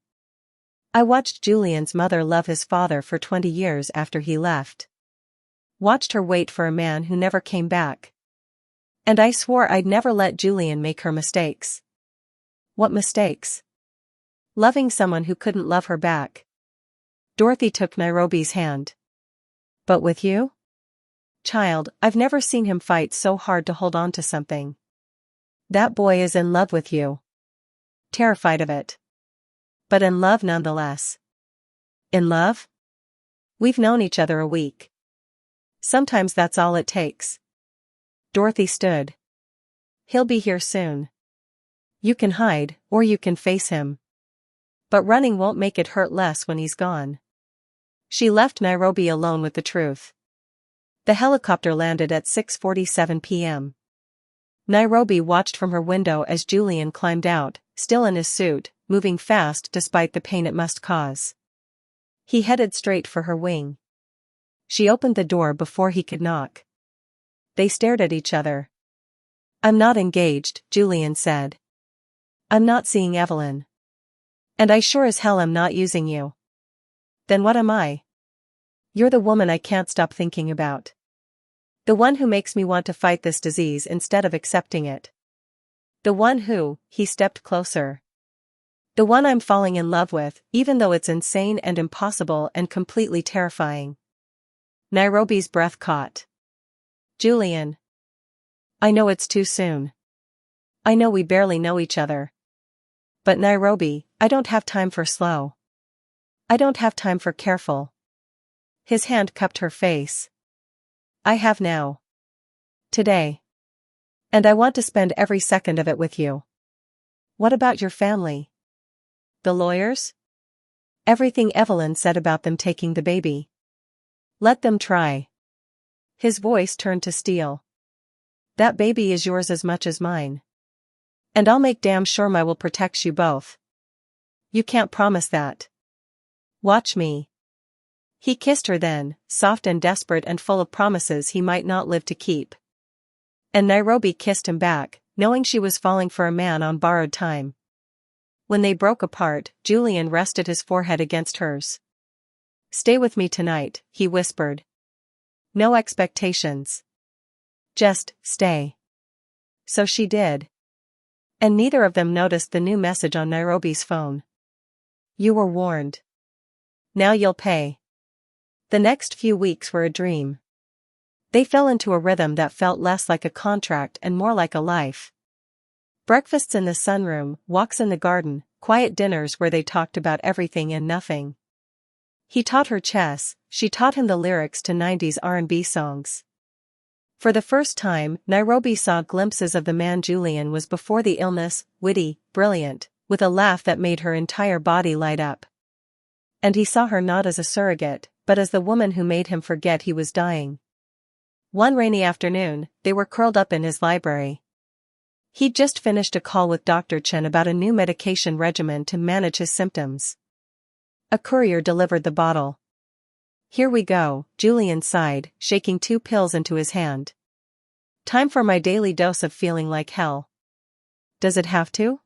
I watched Julian's mother love his father for 20 years after he left. Watched her wait for a man who never came back. And I swore I'd never let Julian make her mistakes. What mistakes? Loving someone who couldn't love her back. Dorothy took Nairobi's hand. But with you? Child, I've never seen him fight so hard to hold on to something. That boy is in love with you. Terrified of it. But in love nonetheless. In love? We've known each other a week. Sometimes that's all it takes. Dorothy stood. He'll be here soon. You can hide, or you can face him. But running won't make it hurt less when he's gone. She left Nairobi alone with the truth. The helicopter landed at 6:47 p.m. Nairobi watched from her window as Julian climbed out, still in his suit, moving fast despite the pain it must cause. He headed straight for her wing. She opened the door before he could knock. They stared at each other. I'm not engaged, Julian said. I'm not seeing Evelyn. And I sure as hell am not using you. Then what am I? You're the woman I can't stop thinking about. The one who makes me want to fight this disease instead of accepting it. The one who, he stepped closer. The one I'm falling in love with, even though it's insane and impossible and completely terrifying. Nairobi's breath caught. Julian. I know it's too soon. I know we barely know each other. But Nairobi, I don't have time for slow. I don't have time for careful. His hand cupped her face. I have now. Today. And I want to spend every second of it with you. What about your family? The lawyers? Everything Evelyn said about them taking the baby. Let them try. His voice turned to steel. That baby is yours as much as mine. And I'll make damn sure my will protects you both. You can't promise that. Watch me. He kissed her then, soft and desperate and full of promises he might not live to keep. And Nairobi kissed him back, knowing she was falling for a man on borrowed time. When they broke apart, Julian rested his forehead against hers. Stay with me tonight, he whispered. No expectations. Just, stay. So she did. And neither of them noticed the new message on Nairobi's phone. You were warned. Now you'll pay. The next few weeks were a dream. They fell into a rhythm that felt less like a contract and more like a life. Breakfasts in the sunroom, walks in the garden, quiet dinners where they talked about everything and nothing. He taught her chess, she taught him the lyrics to 90s R&B songs. For the first time, Nairobi saw glimpses of the man Julian was before the illness, witty, brilliant, with a laugh that made her entire body light up. And he saw her not as a surrogate, but as the woman who made him forget he was dying. One rainy afternoon, they were curled up in his library. He'd just finished a call with Dr. Chen about a new medication regimen to manage his symptoms. A courier delivered the bottle. Here we go, Julian sighed, shaking 2 pills into his hand. Time for my daily dose of feeling like hell. Does it have to?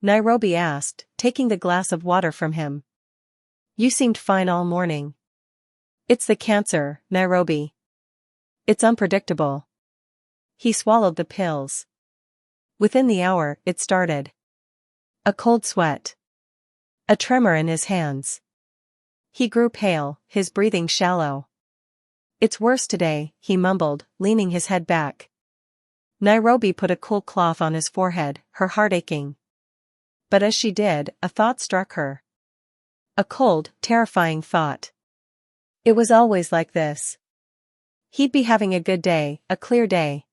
Nairobi asked, taking the glass of water from him. You seemed fine all morning. It's the cancer, Nairobi. It's unpredictable. He swallowed the pills. Within the hour, it started. A cold sweat. A tremor in his hands. He grew pale, his breathing shallow. It's worse today, he mumbled, leaning his head back. Nairobi put a cool cloth on his forehead, her heart aching. But as she did, a thought struck her. A cold, terrifying thought. It was always like this. He'd be having a good day, a clear day.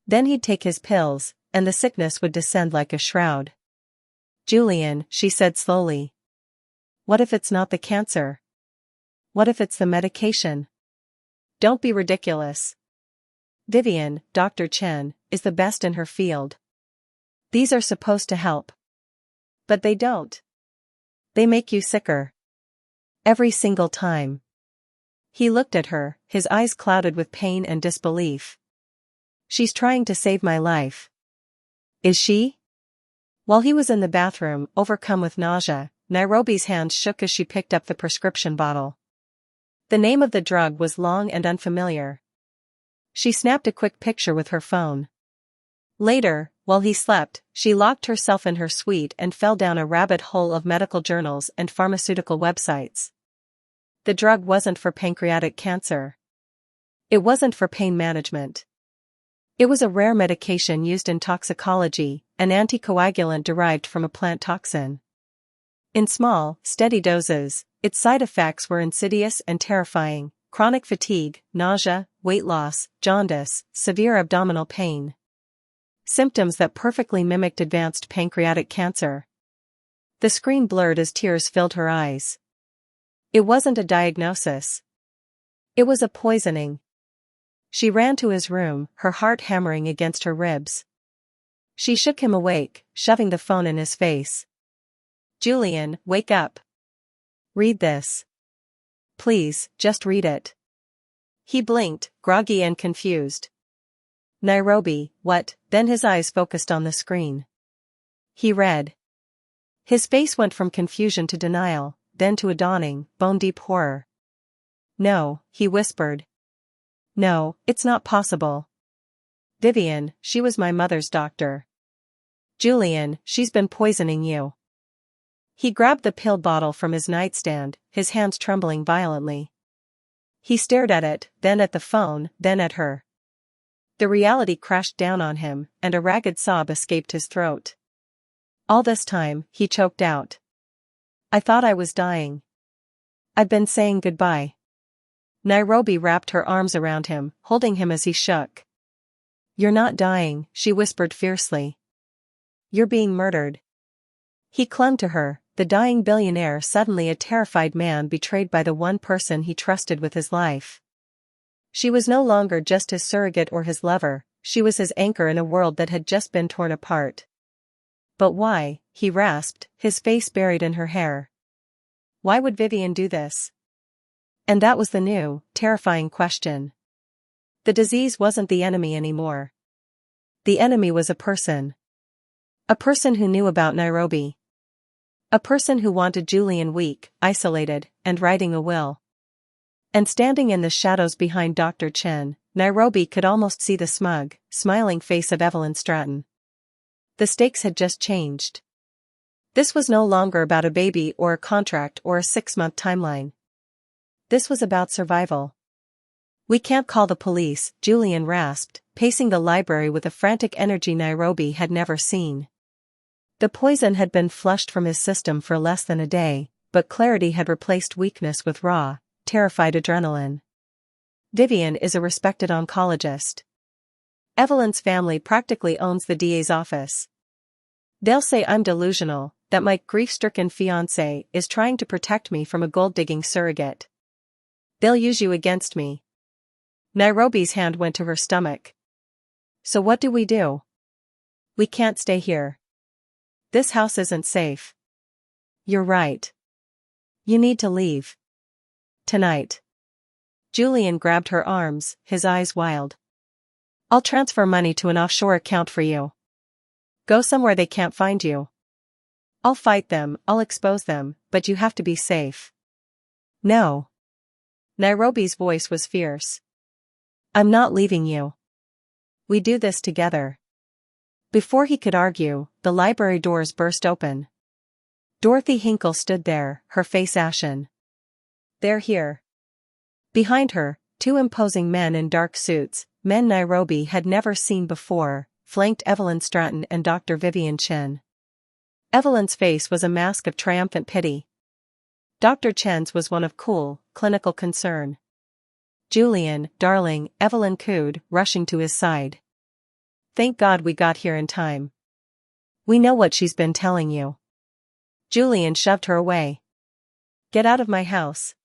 Then he'd take his pills, and the sickness would descend like a shroud. Julian, she said slowly. What if it's not the cancer? What if it's the medication? Don't be ridiculous. Vivian, Dr. Chen, is the best in her field. These are supposed to help. But they don't. They make you sicker. Every single time. He looked at her, his eyes clouded with pain and disbelief. She's trying to save my life. Is she? While he was in the bathroom, overcome with nausea, Nairobi's hand shook as she picked up the prescription bottle. The name of the drug was long and unfamiliar. She snapped a quick picture with her phone. Later, while he slept, she locked herself in her suite and fell down a rabbit hole of medical journals and pharmaceutical websites. The drug wasn't for pancreatic cancer. It wasn't for pain management. It was a rare medication used in toxicology, an anticoagulant derived from a plant toxin. In small, steady doses, its side effects were insidious and terrifying: chronic fatigue, nausea, weight loss, jaundice, severe abdominal pain. Symptoms that perfectly mimicked advanced pancreatic cancer. The screen blurred as tears filled her eyes. It wasn't a diagnosis. It was a poisoning. She ran to his room, her heart hammering against her ribs. She shook him awake, shoving the phone in his face. Julian, wake up. Read this. Please, just read it. He blinked, groggy and confused. Nairobi, what? Then his eyes focused on the screen. He read. His face went from confusion to denial, then to a dawning, bone-deep horror. No, he whispered. No, it's not possible. Vivian, she was my mother's doctor. Julian, she's been poisoning you. He grabbed the pill bottle from his nightstand, his hands trembling violently. He stared at it, then at the phone, then at her. The reality crashed down on him, and a ragged sob escaped his throat. All this time, he choked out. I thought I was dying. I'd been saying goodbye. Nairobi wrapped her arms around him, holding him as he shook. You're not dying, she whispered fiercely. You're being murdered. He clung to her, the dying billionaire, suddenly a terrified man betrayed by the one person he trusted with his life. She was no longer just his surrogate or his lover, she was his anchor in a world that had just been torn apart. But why? He rasped, his face buried in her hair. Why would Vivian do this? And that was the new, terrifying question. The disease wasn't the enemy anymore. The enemy was a person. A person who knew about Nairobi. A person who wanted Julian weak, isolated, and writing a will. And standing in the shadows behind Dr. Chen, Nairobi could almost see the smug, smiling face of Evelyn Stratton. The stakes had just changed. This was no longer about a baby or a contract or a 6-month timeline. This was about survival. We can't call the police, Julian rasped, pacing the library with a frantic energy Nairobi had never seen. The poison had been flushed from his system for less than a day, but clarity had replaced weakness with raw, terrified adrenaline. Vivian is a respected oncologist. Evelyn's family practically owns the DA's office. They'll say I'm delusional, that my grief-stricken fiancé is trying to protect me from a gold-digging surrogate. They'll use you against me. Nairobi's hand went to her stomach. So what do? We can't stay here. This house isn't safe. You're right. You need to leave. Tonight. Julian grabbed her arms, his eyes wild. I'll transfer money to an offshore account for you. Go somewhere they can't find you. I'll fight them, I'll expose them, but you have to be safe. No. Nairobi's voice was fierce. I'm not leaving you. We do this together. Before he could argue, the library doors burst open. Dorothy Hinkle stood there, her face ashen. They're here. Behind her, two imposing men in dark suits, men Nairobi had never seen before, flanked Evelyn Stratton and Dr. Vivian Chen. Evelyn's face was a mask of triumphant pity. Dr. Chen's was one of cool, clinical concern. Julian, darling, Evelyn cooed, rushing to his side. Thank God we got here in time. We know what she's been telling you. Julian shoved her away. Get out of my house.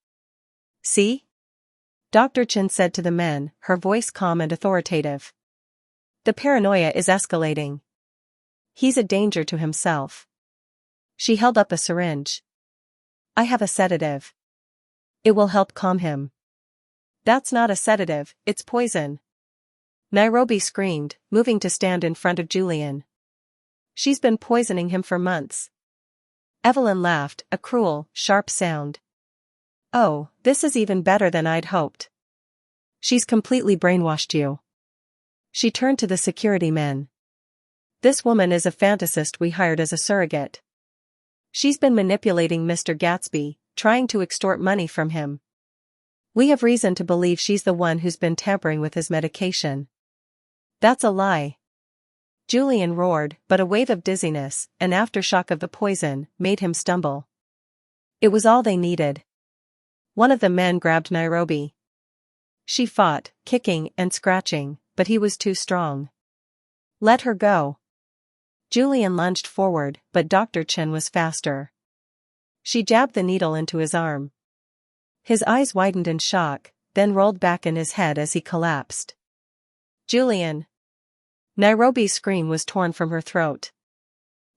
See? Dr. Chen said to the men, her voice calm and authoritative. The paranoia is escalating. He's a danger to himself. She held up a syringe. I have a sedative. It will help calm him. That's not a sedative, it's poison. Nairobi screamed, moving to stand in front of Julian. She's been poisoning him for months. Evelyn laughed, a cruel, sharp sound. Oh, this is even better than I'd hoped. She's completely brainwashed you. She turned to the security men. This woman is a fantasist we hired as a surrogate. She's been manipulating Mr. Gatsby, trying to extort money from him. We have reason to believe she's the one who's been tampering with his medication. That's a lie. Julian roared, but a wave of dizziness, an aftershock of the poison, made him stumble. It was all they needed. One of the men grabbed Nairobi. She fought, kicking and scratching, but he was too strong. Let her go. Julian lunged forward, but Dr. Chen was faster. She jabbed the needle into his arm. His eyes widened in shock, then rolled back in his head as he collapsed. Julian! Nairobi's scream was torn from her throat.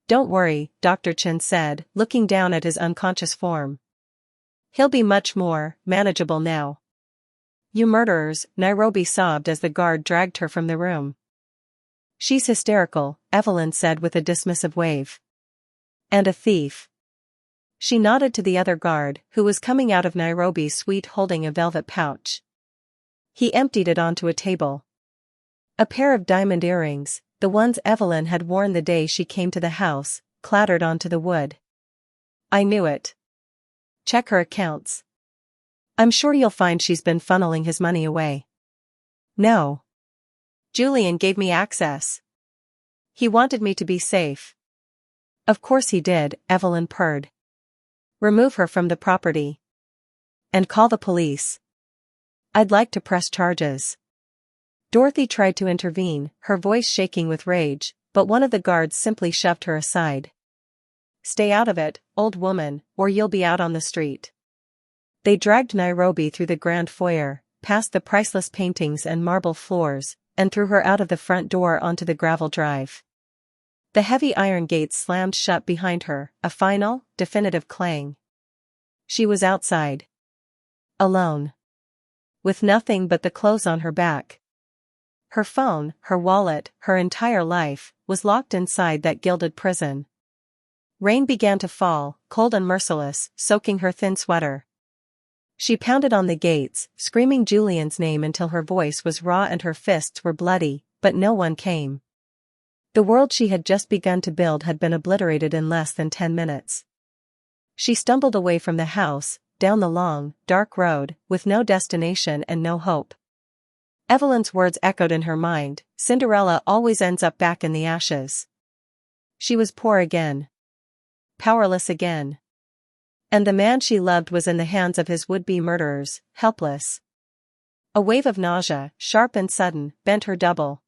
Don't worry, Dr. Chen said, looking down at his unconscious form. He'll be much more manageable now. You murderers, Nairobi sobbed as the guard dragged her from the room. She's hysterical, Evelyn said with a dismissive wave. And a thief. She nodded to the other guard, who was coming out of Nairobi's suite holding a velvet pouch. He emptied it onto a table. A pair of diamond earrings, the ones Evelyn had worn the day she came to the house, clattered onto the wood. I knew it. Check her accounts. I'm sure you'll find she's been funneling his money away. No. Julian gave me access. He wanted me to be safe. Of course he did, Evelyn purred. Remove her from the property. And call the police. I'd like to press charges. Dorothy tried to intervene, her voice shaking with rage, but one of the guards simply shoved her aside. Stay out of it, old woman, or you'll be out on the street. They dragged Nairobi through the grand foyer, past the priceless paintings and marble floors, and threw her out of the front door onto the gravel drive. The heavy iron gates slammed shut behind her, a final, definitive clang. She was outside. Alone. With nothing but the clothes on her back. Her phone, her wallet, her entire life, was locked inside that gilded prison. Rain began to fall, cold and merciless, soaking her thin sweater. She pounded on the gates, screaming Julian's name until her voice was raw and her fists were bloody, but no one came. The world she had just begun to build had been obliterated in less than 10 minutes. She stumbled away from the house, down the long, dark road, with no destination and no hope. Evelyn's words echoed in her mind, Cinderella always ends up back in the ashes. She was poor again. Powerless again. And the man she loved was in the hands of his would-be murderers, helpless. A wave of nausea, sharp and sudden, bent her double.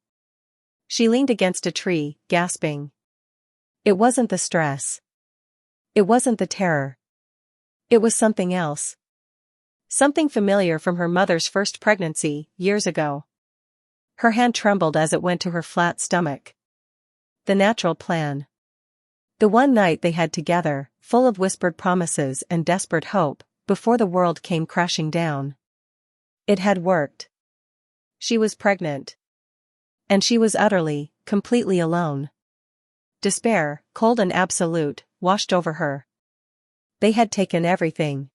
She leaned against a tree, gasping. It wasn't the stress. It wasn't the terror. It was something else. Something familiar from her mother's first pregnancy, years ago. Her hand trembled as it went to her flat stomach. The natural plan. The one night they had together, full of whispered promises and desperate hope, before the world came crashing down. It had worked. She was pregnant. And she was utterly, completely alone. Despair, cold and absolute, washed over her. They had taken everything.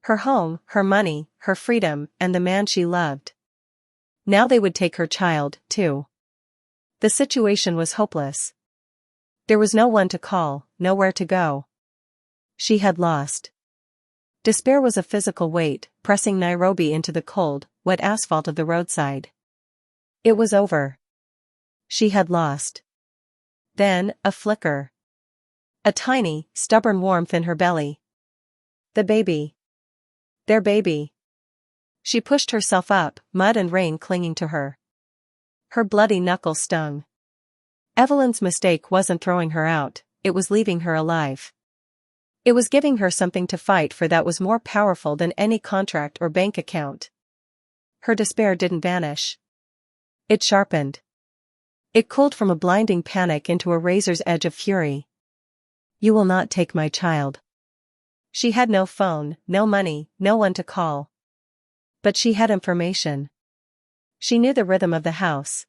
Her home, her money, her freedom, and the man she loved. Now they would take her child, too. The situation was hopeless. There was no one to call, nowhere to go. She had lost. Despair was a physical weight, pressing Nairobi into the cold, wet asphalt of the roadside. It was over. She had lost. Then, a flicker. A tiny, stubborn warmth in her belly. The baby. Their baby. She pushed herself up, mud and rain clinging to her. Her bloody knuckles stung. Evelyn's mistake wasn't throwing her out, it was leaving her alive. It was giving her something to fight for that was more powerful than any contract or bank account. Her despair didn't vanish. It sharpened. It cooled from a blinding panic into a razor's edge of fury. You will not take my child. She had no phone, no money, no one to call. But she had information. She knew the rhythm of the house.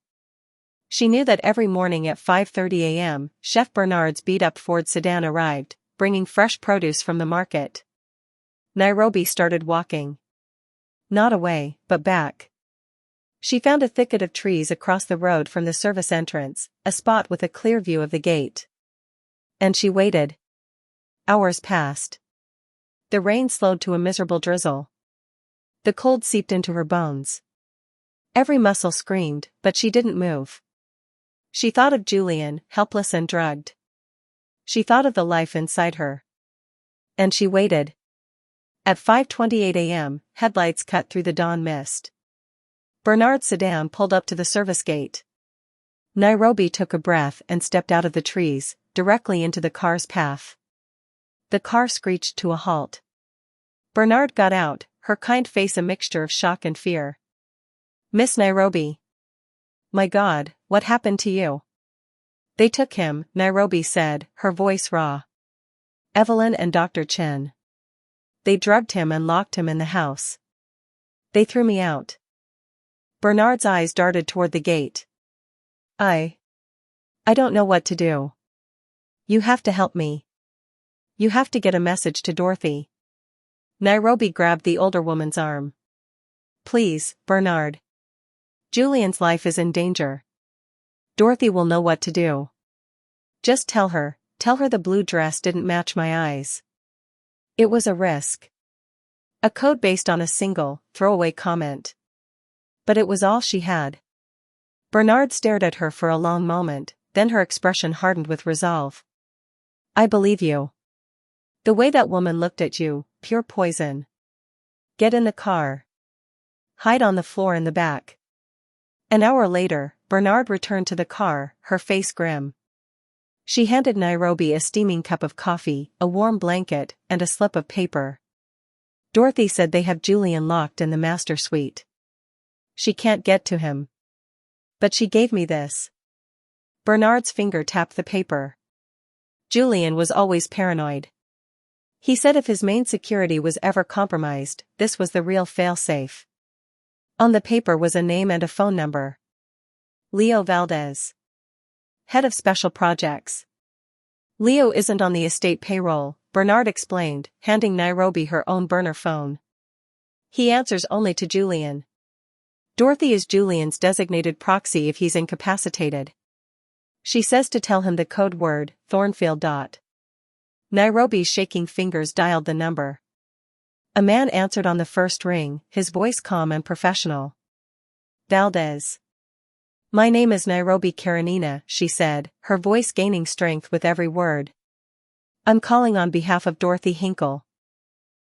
She knew that every morning at 5:30 a.m., Chef Bernard's beat-up Ford sedan arrived, bringing fresh produce from the market. Nairobi started walking. Not away, but back. She found a thicket of trees across the road from the service entrance, a spot with a clear view of the gate. And she waited. Hours passed. The rain slowed to a miserable drizzle. The cold seeped into her bones. Every muscle screamed, but she didn't move. She thought of Julian, helpless and drugged. She thought of the life inside her. And she waited. At 5:28 a.m., headlights cut through the dawn mist. Bernard's sedan pulled up to the service gate. Nairobi took a breath and stepped out of the trees, directly into the car's path. The car screeched to a halt. Bernard got out, her kind face a mixture of shock and fear. Miss Nairobi. My God, what happened to you? They took him, Nairobi said, her voice raw. Evelyn and Dr. Chen. They drugged him and locked him in the house. They threw me out. Bernard's eyes darted toward the gate. I don't know what to do. You have to help me. You have to get a message to Dorothy. Nairobi grabbed the older woman's arm. Please, Bernard. Julian's life is in danger. Dorothy will know what to do. Just tell her the blue dress didn't match my eyes. It was a risk. A code based on a single, throwaway comment. But it was all she had. Bernard stared at her for a long moment, then her expression hardened with resolve. I believe you. The way that woman looked at you, pure poison. Get in the car. Hide on the floor in the back. An hour later, Bernard returned to the car, her face grim. She handed Nairobi a steaming cup of coffee, a warm blanket, and a slip of paper. Dorothy said they have Julian locked in the master suite. She can't get to him. But she gave me this. Bernard's finger tapped the paper. Julian was always paranoid. He said if his main security was ever compromised, this was the real failsafe. On the paper was a name and a phone number. Leo Valdez. Head of Special Projects. Leo isn't on the estate payroll, Bernard explained, handing Nairobi her own burner phone. He answers only to Julian. Dorothy is Julian's designated proxy if he's incapacitated. She says to tell him the code word, Thornfield. Nairobi's shaking fingers dialed the number. A man answered on the first ring, his voice calm and professional. Valdez. My name is Nairobi Karenina, she said, her voice gaining strength with every word. I'm calling on behalf of Dorothy Hinkle.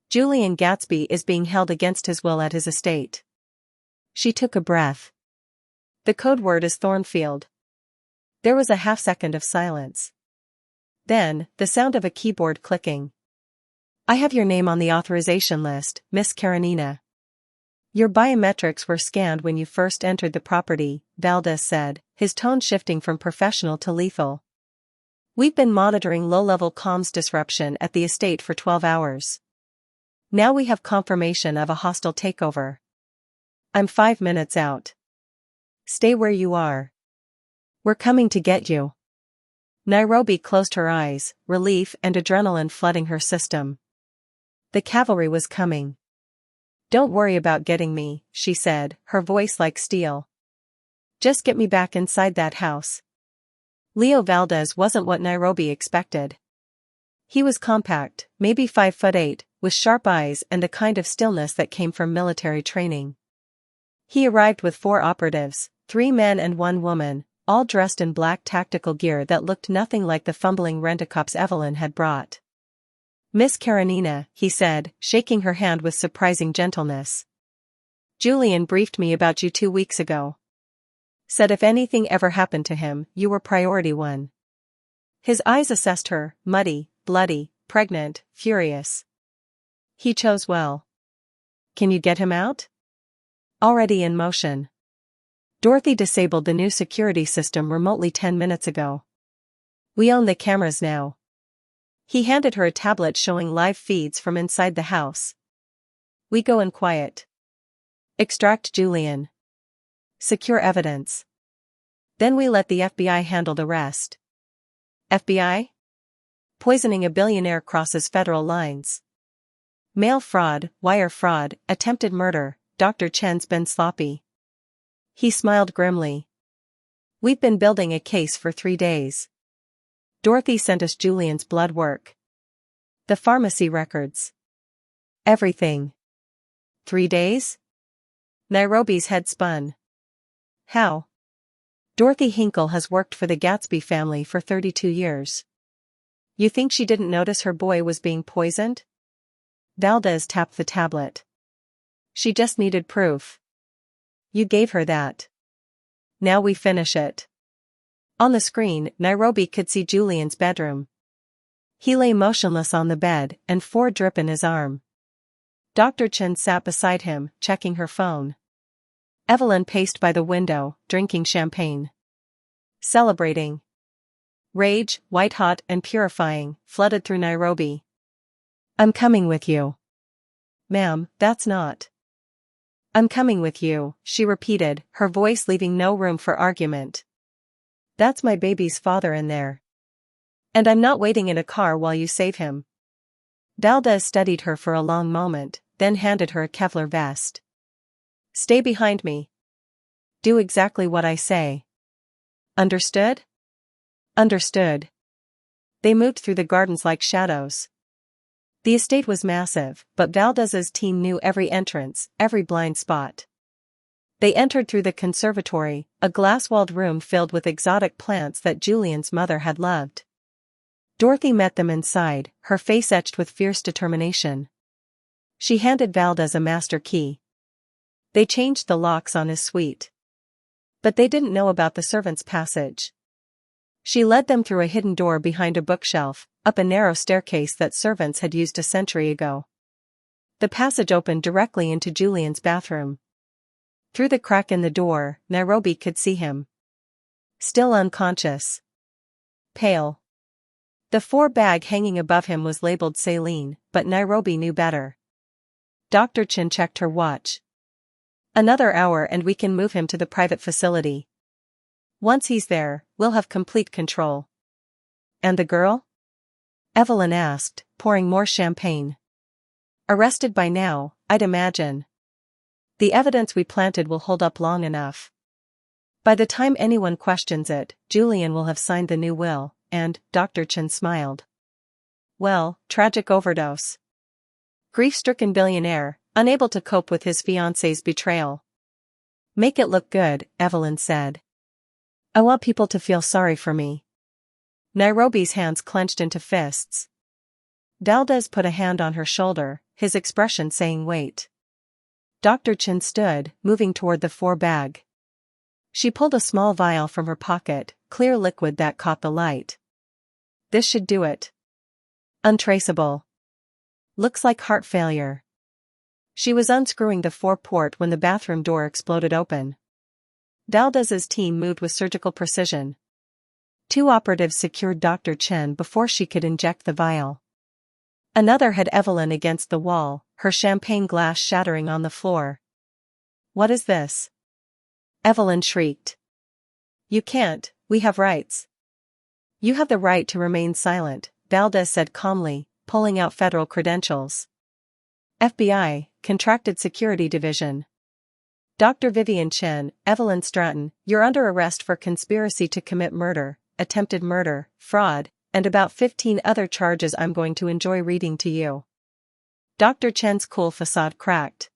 Julian Gatsby is being held against his will at his estate. She took a breath. The code word is Thornfield. There was a half-second of silence. Then, the sound of a keyboard clicking. I have your name on the authorization list, Miss Karenina. Your biometrics were scanned when you first entered the property, Valdez said, his tone shifting from professional to lethal. We've been monitoring low-level comms disruption at the estate for 12 hours. Now we have confirmation of a hostile takeover. I'm 5 minutes out. Stay where you are. We're coming to get you. Nairobi closed her eyes, relief and adrenaline flooding her system. The cavalry was coming. Don't worry about getting me, she said, her voice like steel. Just get me back inside that house. Leo Valdez wasn't what Nairobi expected. He was compact, maybe 5'8", with sharp eyes and a kind of stillness that came from military training. He arrived with 4 operatives, 3 men and 1 woman, all dressed in black tactical gear that looked nothing like the fumbling rent-a-cops Evelyn had brought. Miss Karenina, he said, shaking her hand with surprising gentleness. Julian briefed me about you 2 weeks ago. Said if anything ever happened to him, you were priority 1. His eyes assessed her, muddy, bloody, pregnant, furious. He chose well. Can you get him out? Already in motion. Dorothy disabled the new security system remotely 10 minutes ago. We own the cameras now. He handed her a tablet showing live feeds from inside the house. We go in quiet. Extract Julian. Secure evidence. Then we let the FBI handle the rest. FBI? Poisoning a billionaire crosses federal lines. Mail fraud, wire fraud, attempted murder, Dr. Chen's been sloppy. He smiled grimly. We've been building a case for 3 days. Dorothy sent us Julian's blood work. The pharmacy records. Everything. 3 days? Nairobi's head spun. How? Dorothy Hinkle has worked for the Gatsby family for 32 years. You think she didn't notice her boy was being poisoned? Valdez tapped the tablet. She just needed proof. You gave her that. Now we finish it. On the screen, Nairobi could see Julian's bedroom. He lay motionless on the bed, and 4 drip in his arm. Dr. Chen sat beside him, checking her phone. Evelyn paced by the window, drinking champagne. Celebrating. Rage, white-hot and purifying, flooded through Nairobi. I'm coming with you. Ma'am, that's not. I'm coming with you, she repeated, her voice leaving no room for argument. That's my baby's father in there. And I'm not waiting in a car while you save him. Valdez studied her for a long moment, then handed her a Kevlar vest. Stay behind me. Do exactly what I say. Understood? Understood. They moved through the gardens like shadows. The estate was massive, but Valdez's team knew every entrance, every blind spot. They entered through the conservatory, a glass-walled room filled with exotic plants that Julian's mother had loved. Dorothy met them inside, her face etched with fierce determination. She handed Valdez a master key. They changed the locks on his suite. But they didn't know about the servants' passage. She led them through a hidden door behind a bookshelf, up a narrow staircase that servants had used a century ago. The passage opened directly into Julian's bathroom. Through the crack in the door, Nairobi could see him. Still unconscious. Pale. The 4 bag hanging above him was labeled saline, but Nairobi knew better. Dr. Chen checked her watch. Another hour and we can move him to the private facility. Once he's there, we'll have complete control. And the girl? Evelyn asked, pouring more champagne. Arrested by now, I'd imagine. The evidence we planted will hold up long enough. By the time anyone questions it, Julian will have signed the new will, and, Dr. Chen smiled. Well, tragic overdose. Grief-stricken billionaire, unable to cope with his fiancée's betrayal. Make it look good, Evelyn said. I want people to feel sorry for me. Nairobi's hands clenched into fists. Valdez put a hand on her shoulder, his expression saying wait. Dr. Chen stood, moving toward the 4 bag. She pulled a small vial from her pocket, clear liquid that caught the light. This should do it. Untraceable. Looks like heart failure. She was unscrewing the 4-port when the bathroom door exploded open. Valdez's team moved with surgical precision. 2 operatives secured Dr. Chen before she could inject the vial. Another had Evelyn against the wall, her champagne glass shattering on the floor. What is this? Evelyn shrieked. You can't, we have rights. You have the right to remain silent, Valdez said calmly, pulling out federal credentials. FBI, Contracted Security Division. Dr. Vivian Chen, Evelyn Stratton, you're under arrest for conspiracy to commit murder, attempted murder, fraud, and about 15 other charges I'm going to enjoy reading to you. Dr. Chen's cool facade cracked.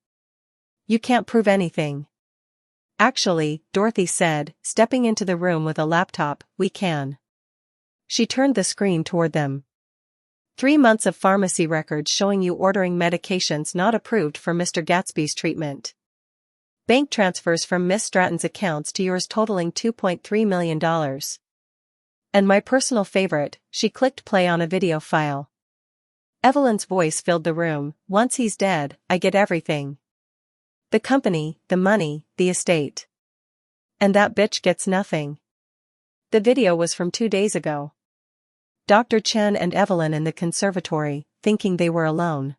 You can't prove anything. Actually, Dorothy said, stepping into the room with a laptop, we can. She turned the screen toward them. 3 months of pharmacy records showing you ordering medications not approved for Mr. Gatsby's treatment. Bank transfers from Miss Stratton's accounts to yours totaling $2.3 million. And my personal favorite, she clicked play on a video file. Evelyn's voice filled the room, once he's dead, I get everything. The company, the money, the estate. And that bitch gets nothing. The video was from 2 days ago. Dr. Chen and Evelyn in the conservatory, thinking they were alone.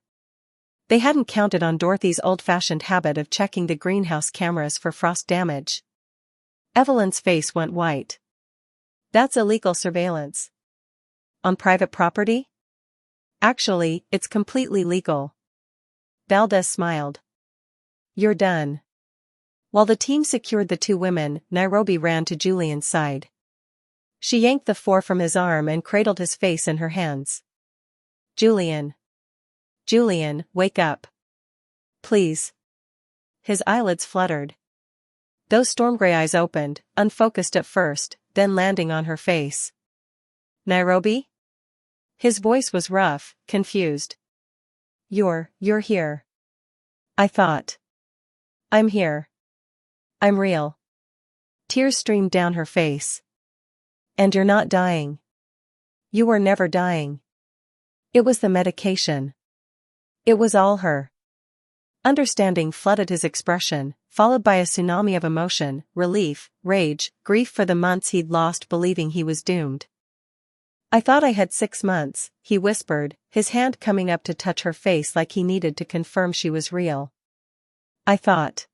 They hadn't counted on Dorothy's old-fashioned habit of checking the greenhouse cameras for frost damage. Evelyn's face went white. That's illegal surveillance. On private property? Actually, it's completely legal. Valdez smiled. You're done. While the team secured the 2 women, Nairobi ran to Julian's side. She yanked the 4 from his arm and cradled his face in her hands. Julian. Julian, wake up. Please. His eyelids fluttered. Those storm gray eyes opened, unfocused at first, then landing on her face. Nairobi? His voice was rough, confused. You're here. I thought. I'm here. I'm real. Tears streamed down her face. And you're not dying. You were never dying. It was the medication. It was all her. Understanding flooded his expression, followed by a tsunami of emotion, relief, rage, grief for the months he'd lost believing he was doomed. I thought I had 6 months, he whispered, his hand coming up to touch her face like he needed to confirm she was real. I thought.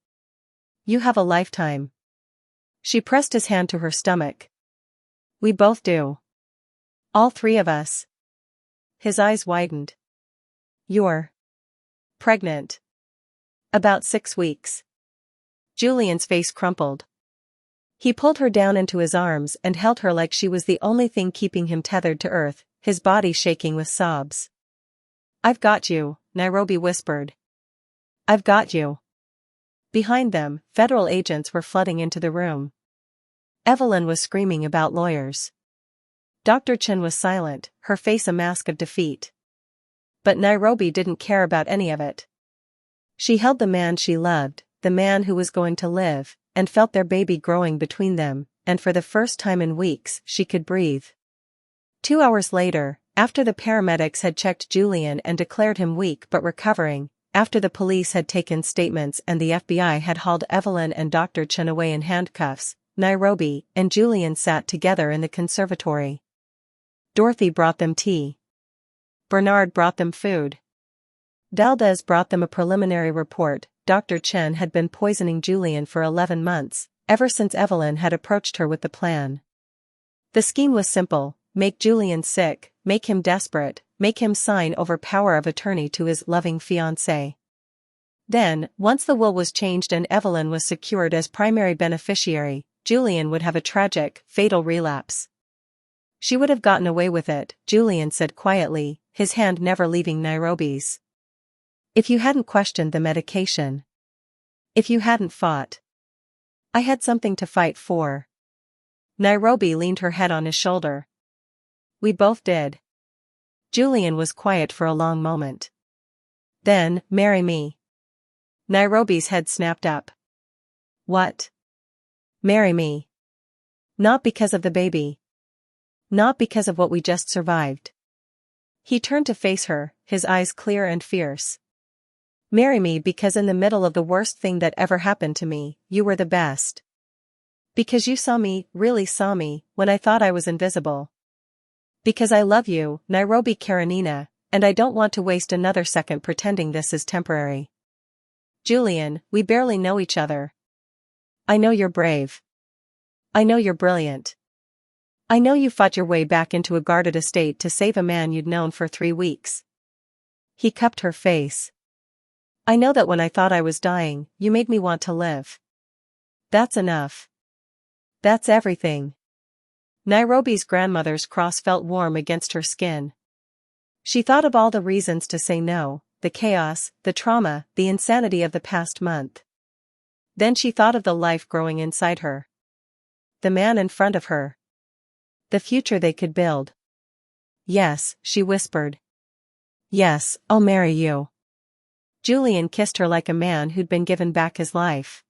You have a lifetime. She pressed his hand to her stomach. We both do. All 3 of us. His eyes widened. You're pregnant. About 6 weeks. Julian's face crumpled. He pulled her down into his arms and held her like she was the only thing keeping him tethered to earth, his body shaking with sobs. I've got you, Nairobi whispered. I've got you. Behind them, federal agents were flooding into the room. Evelyn was screaming about lawyers. Dr. Chen was silent, her face a mask of defeat. But Nairobi didn't care about any of it. She held the man she loved, the man who was going to live, and felt their baby growing between them, and for the first time in weeks she could breathe. 2 hours later, after the paramedics had checked Julian and declared him weak but recovering, after the police had taken statements and the FBI had hauled Evelyn and Dr. Chen away in handcuffs, Nairobi and Julian sat together in the conservatory. Dorothy brought them tea. Bernard brought them food. Valdez brought them a preliminary report. Dr. Chen had been poisoning Julian for 11 months, ever since Evelyn had approached her with the plan. The scheme was simple: make Julian sick, make him desperate, make him sign over power of attorney to his loving fiancée. Then, once the will was changed and Evelyn was secured as primary beneficiary, Julian would have a tragic, fatal relapse. She would have gotten away with it, Julian said quietly, his hand never leaving Nairobi's. If you hadn't questioned the medication. If you hadn't fought. I had something to fight for. Nairobi leaned her head on his shoulder. We both did. Julian was quiet for a long moment. Then, marry me. Nairobi's head snapped up. What? Marry me. Not because of the baby. Not because of what we just survived. He turned to face her, his eyes clear and fierce. Marry me because in the middle of the worst thing that ever happened to me, you were the best. Because you saw me, really saw me, when I thought I was invisible. Because I love you, Nairobi Karenina, and I don't want to waste another second pretending this is temporary. Julian, we barely know each other. I know you're brave. I know you're brilliant. I know you fought your way back into a guarded estate to save a man you'd known for 3 weeks. He cupped her face. I know that when I thought I was dying, you made me want to live. That's enough. That's everything. Nairobi's grandmother's cross felt warm against her skin. She thought of all the reasons to say no, the chaos, the trauma, the insanity of the past month. Then she thought of the life growing inside her. The man in front of her. The future they could build. Yes, she whispered. Yes, I'll marry you. Julian kissed her like a man who'd been given back his life.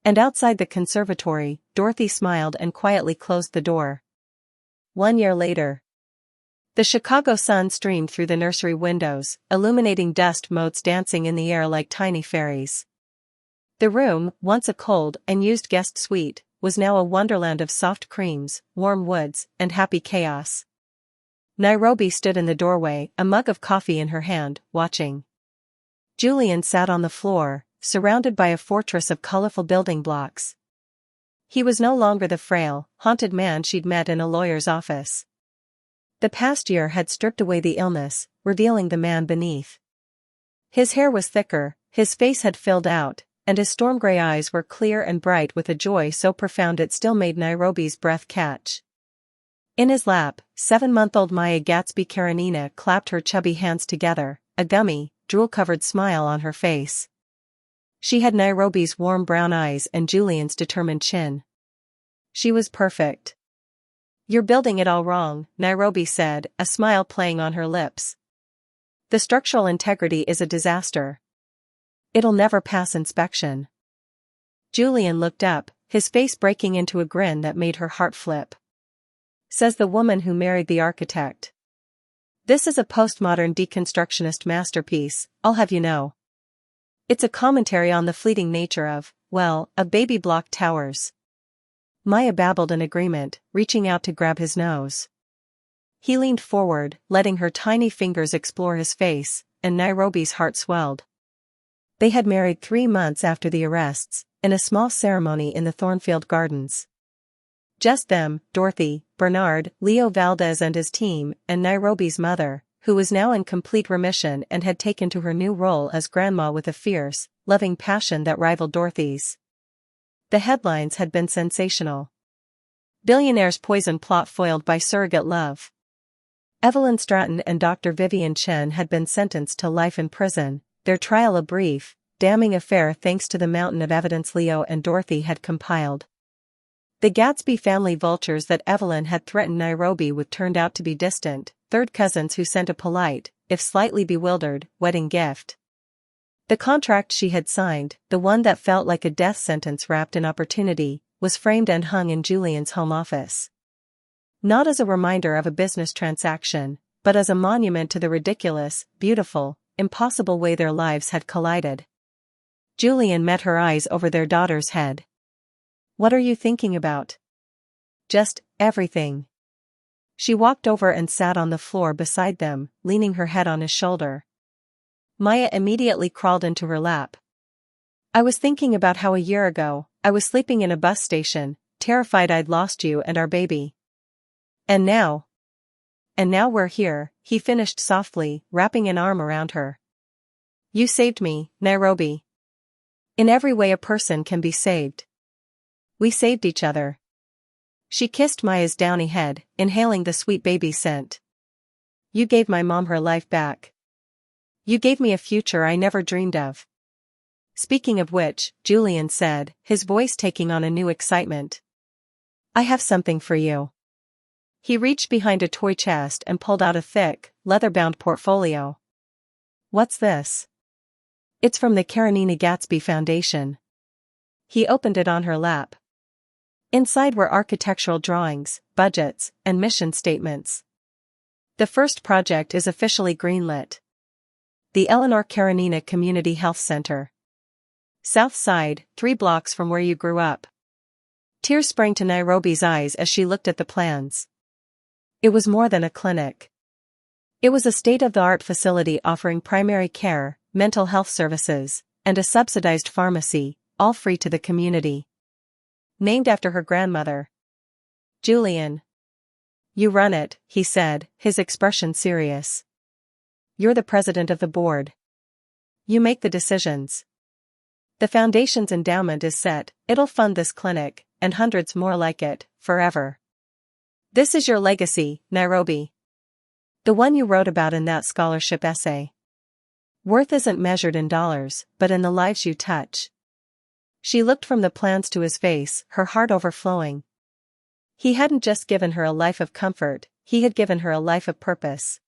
And outside the conservatory, Dorothy smiled and quietly closed the door. 1 year later. The Chicago sun streamed through the nursery windows, illuminating dust motes dancing in the air like tiny fairies. The room, once a cold and used guest suite, was now a wonderland of soft creams, warm woods, and happy chaos. Nairobi stood in the doorway, a mug of coffee in her hand, watching. Julian sat on the floor, surrounded by a fortress of colorful building blocks. He was no longer the frail, haunted man she'd met in a lawyer's office. The past year had stripped away the illness, revealing the man beneath. His hair was thicker, his face had filled out, and his storm gray eyes were clear and bright with a joy so profound it still made Nairobi's breath catch. In his lap, 7-month-old Gatsby Karenina clapped her chubby hands together, a gummy, drool-covered smile on her face. She had Nairobi's warm brown eyes and Julian's determined chin. She was perfect. You're building it all wrong, Nairobi said, a smile playing on her lips. The structural integrity is a disaster. It'll never pass inspection. Julian looked up, his face breaking into a grin that made her heart flip. Says the woman who married the architect. This is a postmodern deconstructionist masterpiece, I'll have you know. It's a commentary on the fleeting nature of baby block towers. Maya babbled in agreement, reaching out to grab his nose. He leaned forward, letting her tiny fingers explore his face, and Nairobi's heart swelled. They had married 3 months after the arrests, in a small ceremony in the Thornfield Gardens. Just them, Dorothy, Bernard, Leo Valdez and his team, and Nairobi's mother, who was now in complete remission and had taken to her new role as grandma with a fierce, loving passion that rivaled Dorothy's. The headlines had been sensational. Billionaire's poison plot foiled by surrogate love. Evelyn Stratton and Dr. Vivian Chen had been sentenced to life in prison, their trial a brief, damning affair thanks to the mountain of evidence Leo and Dorothy had compiled. The Gatsby family vultures that Evelyn had threatened Nairobi with turned out to be distant, third cousins who sent a polite, if slightly bewildered, wedding gift. The contract she had signed, the one that felt like a death sentence wrapped in opportunity, was framed and hung in Julian's home office. Not as a reminder of a business transaction, but as a monument to the ridiculous, beautiful, impossible way their lives had collided. Julian met her eyes over their daughter's head. What are you thinking about? Just everything. She walked over and sat on the floor beside them, leaning her head on his shoulder. Maya immediately crawled into her lap. I was thinking about how a year ago, I was sleeping in a bus station, terrified I'd lost you and our baby. And now we're here, he finished softly, wrapping an arm around her. You saved me, Nairobi. In every way a person can be saved. We saved each other. She kissed Maya's downy head, inhaling the sweet baby scent. You gave my mom her life back. You gave me a future I never dreamed of. Speaking of which, Julian said, his voice taking on a new excitement. I have something for you. He reached behind a toy chest and pulled out a thick, leather-bound portfolio. What's this? It's from the Karenina Gatsby Foundation. He opened it on her lap. Inside were architectural drawings, budgets, and mission statements. The first project is officially greenlit. The Eleanor Karenina Community Health Center. South Side, 3 blocks from where you grew up. Tears sprang to Nairobi's eyes as she looked at the plans. It was more than a clinic. It was a state-of-the-art facility offering primary care, mental health services, and a subsidized pharmacy, all free to the community. Named after her grandmother. Julian. You run it, he said, his expression serious. You're the president of the board. You make the decisions. The foundation's endowment is set, it'll fund this clinic, and hundreds more like it, forever. This is your legacy, Nairobi. The one you wrote about in that scholarship essay. Worth isn't measured in dollars, but in the lives you touch. She looked from the plans to his face, her heart overflowing. He hadn't just given her a life of comfort, he had given her a life of purpose.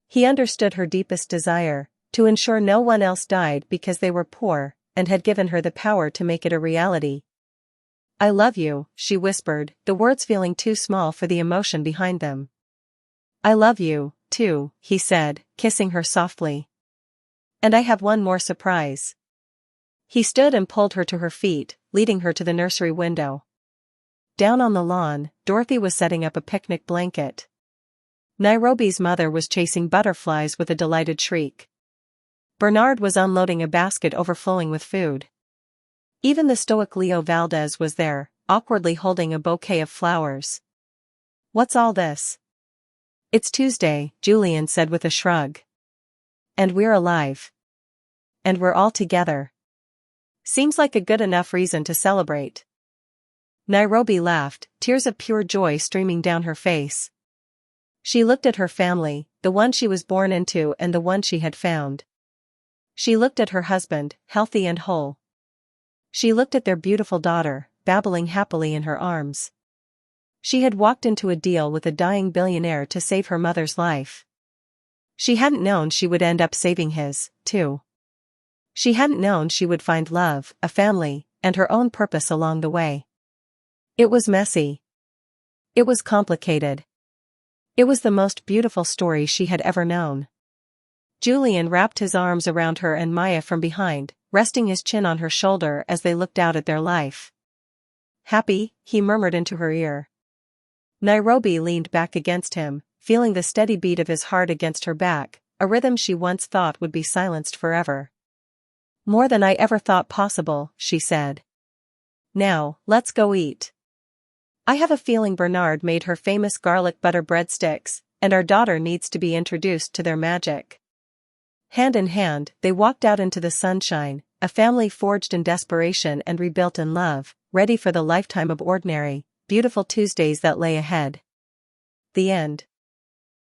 He understood her deepest desire, to ensure no one else died because they were poor, and had given her the power to make it a reality. I love you, she whispered, the words feeling too small for the emotion behind them. I love you, too, he said, kissing her softly. And I have one more surprise. He stood and pulled her to her feet, leading her to the nursery window. Down on the lawn, Dorothy was setting up a picnic blanket. Nairobi's mother was chasing butterflies with a delighted shriek. Bernard was unloading a basket overflowing with food. Even the stoic Leo Valdez was there, awkwardly holding a bouquet of flowers. What's all this? It's Tuesday, Julian said with a shrug. And we're alive. And we're all together. Seems like a good enough reason to celebrate. Nairobi laughed, tears of pure joy streaming down her face. She looked at her family, the one she was born into and the one she had found. She looked at her husband, healthy and whole. She looked at their beautiful daughter, babbling happily in her arms. She had walked into a deal with a dying billionaire to save her mother's life. She hadn't known she would end up saving his, too. She hadn't known she would find love, a family, and her own purpose along the way. It was messy. It was complicated. It was the most beautiful story she had ever known. Julian wrapped his arms around her and Maya from behind, resting his chin on her shoulder as they looked out at their life. Happy, he murmured into her ear. Nairobi leaned back against him, feeling the steady beat of his heart against her back, a rhythm she once thought would be silenced forever. More than I ever thought possible, she said. Now, let's go eat. I have a feeling Bernard made her famous garlic butter breadsticks, and our daughter needs to be introduced to their magic. Hand in hand, they walked out into the sunshine, a family forged in desperation and rebuilt in love, ready for the lifetime of ordinary, beautiful Tuesdays that lay ahead. The end.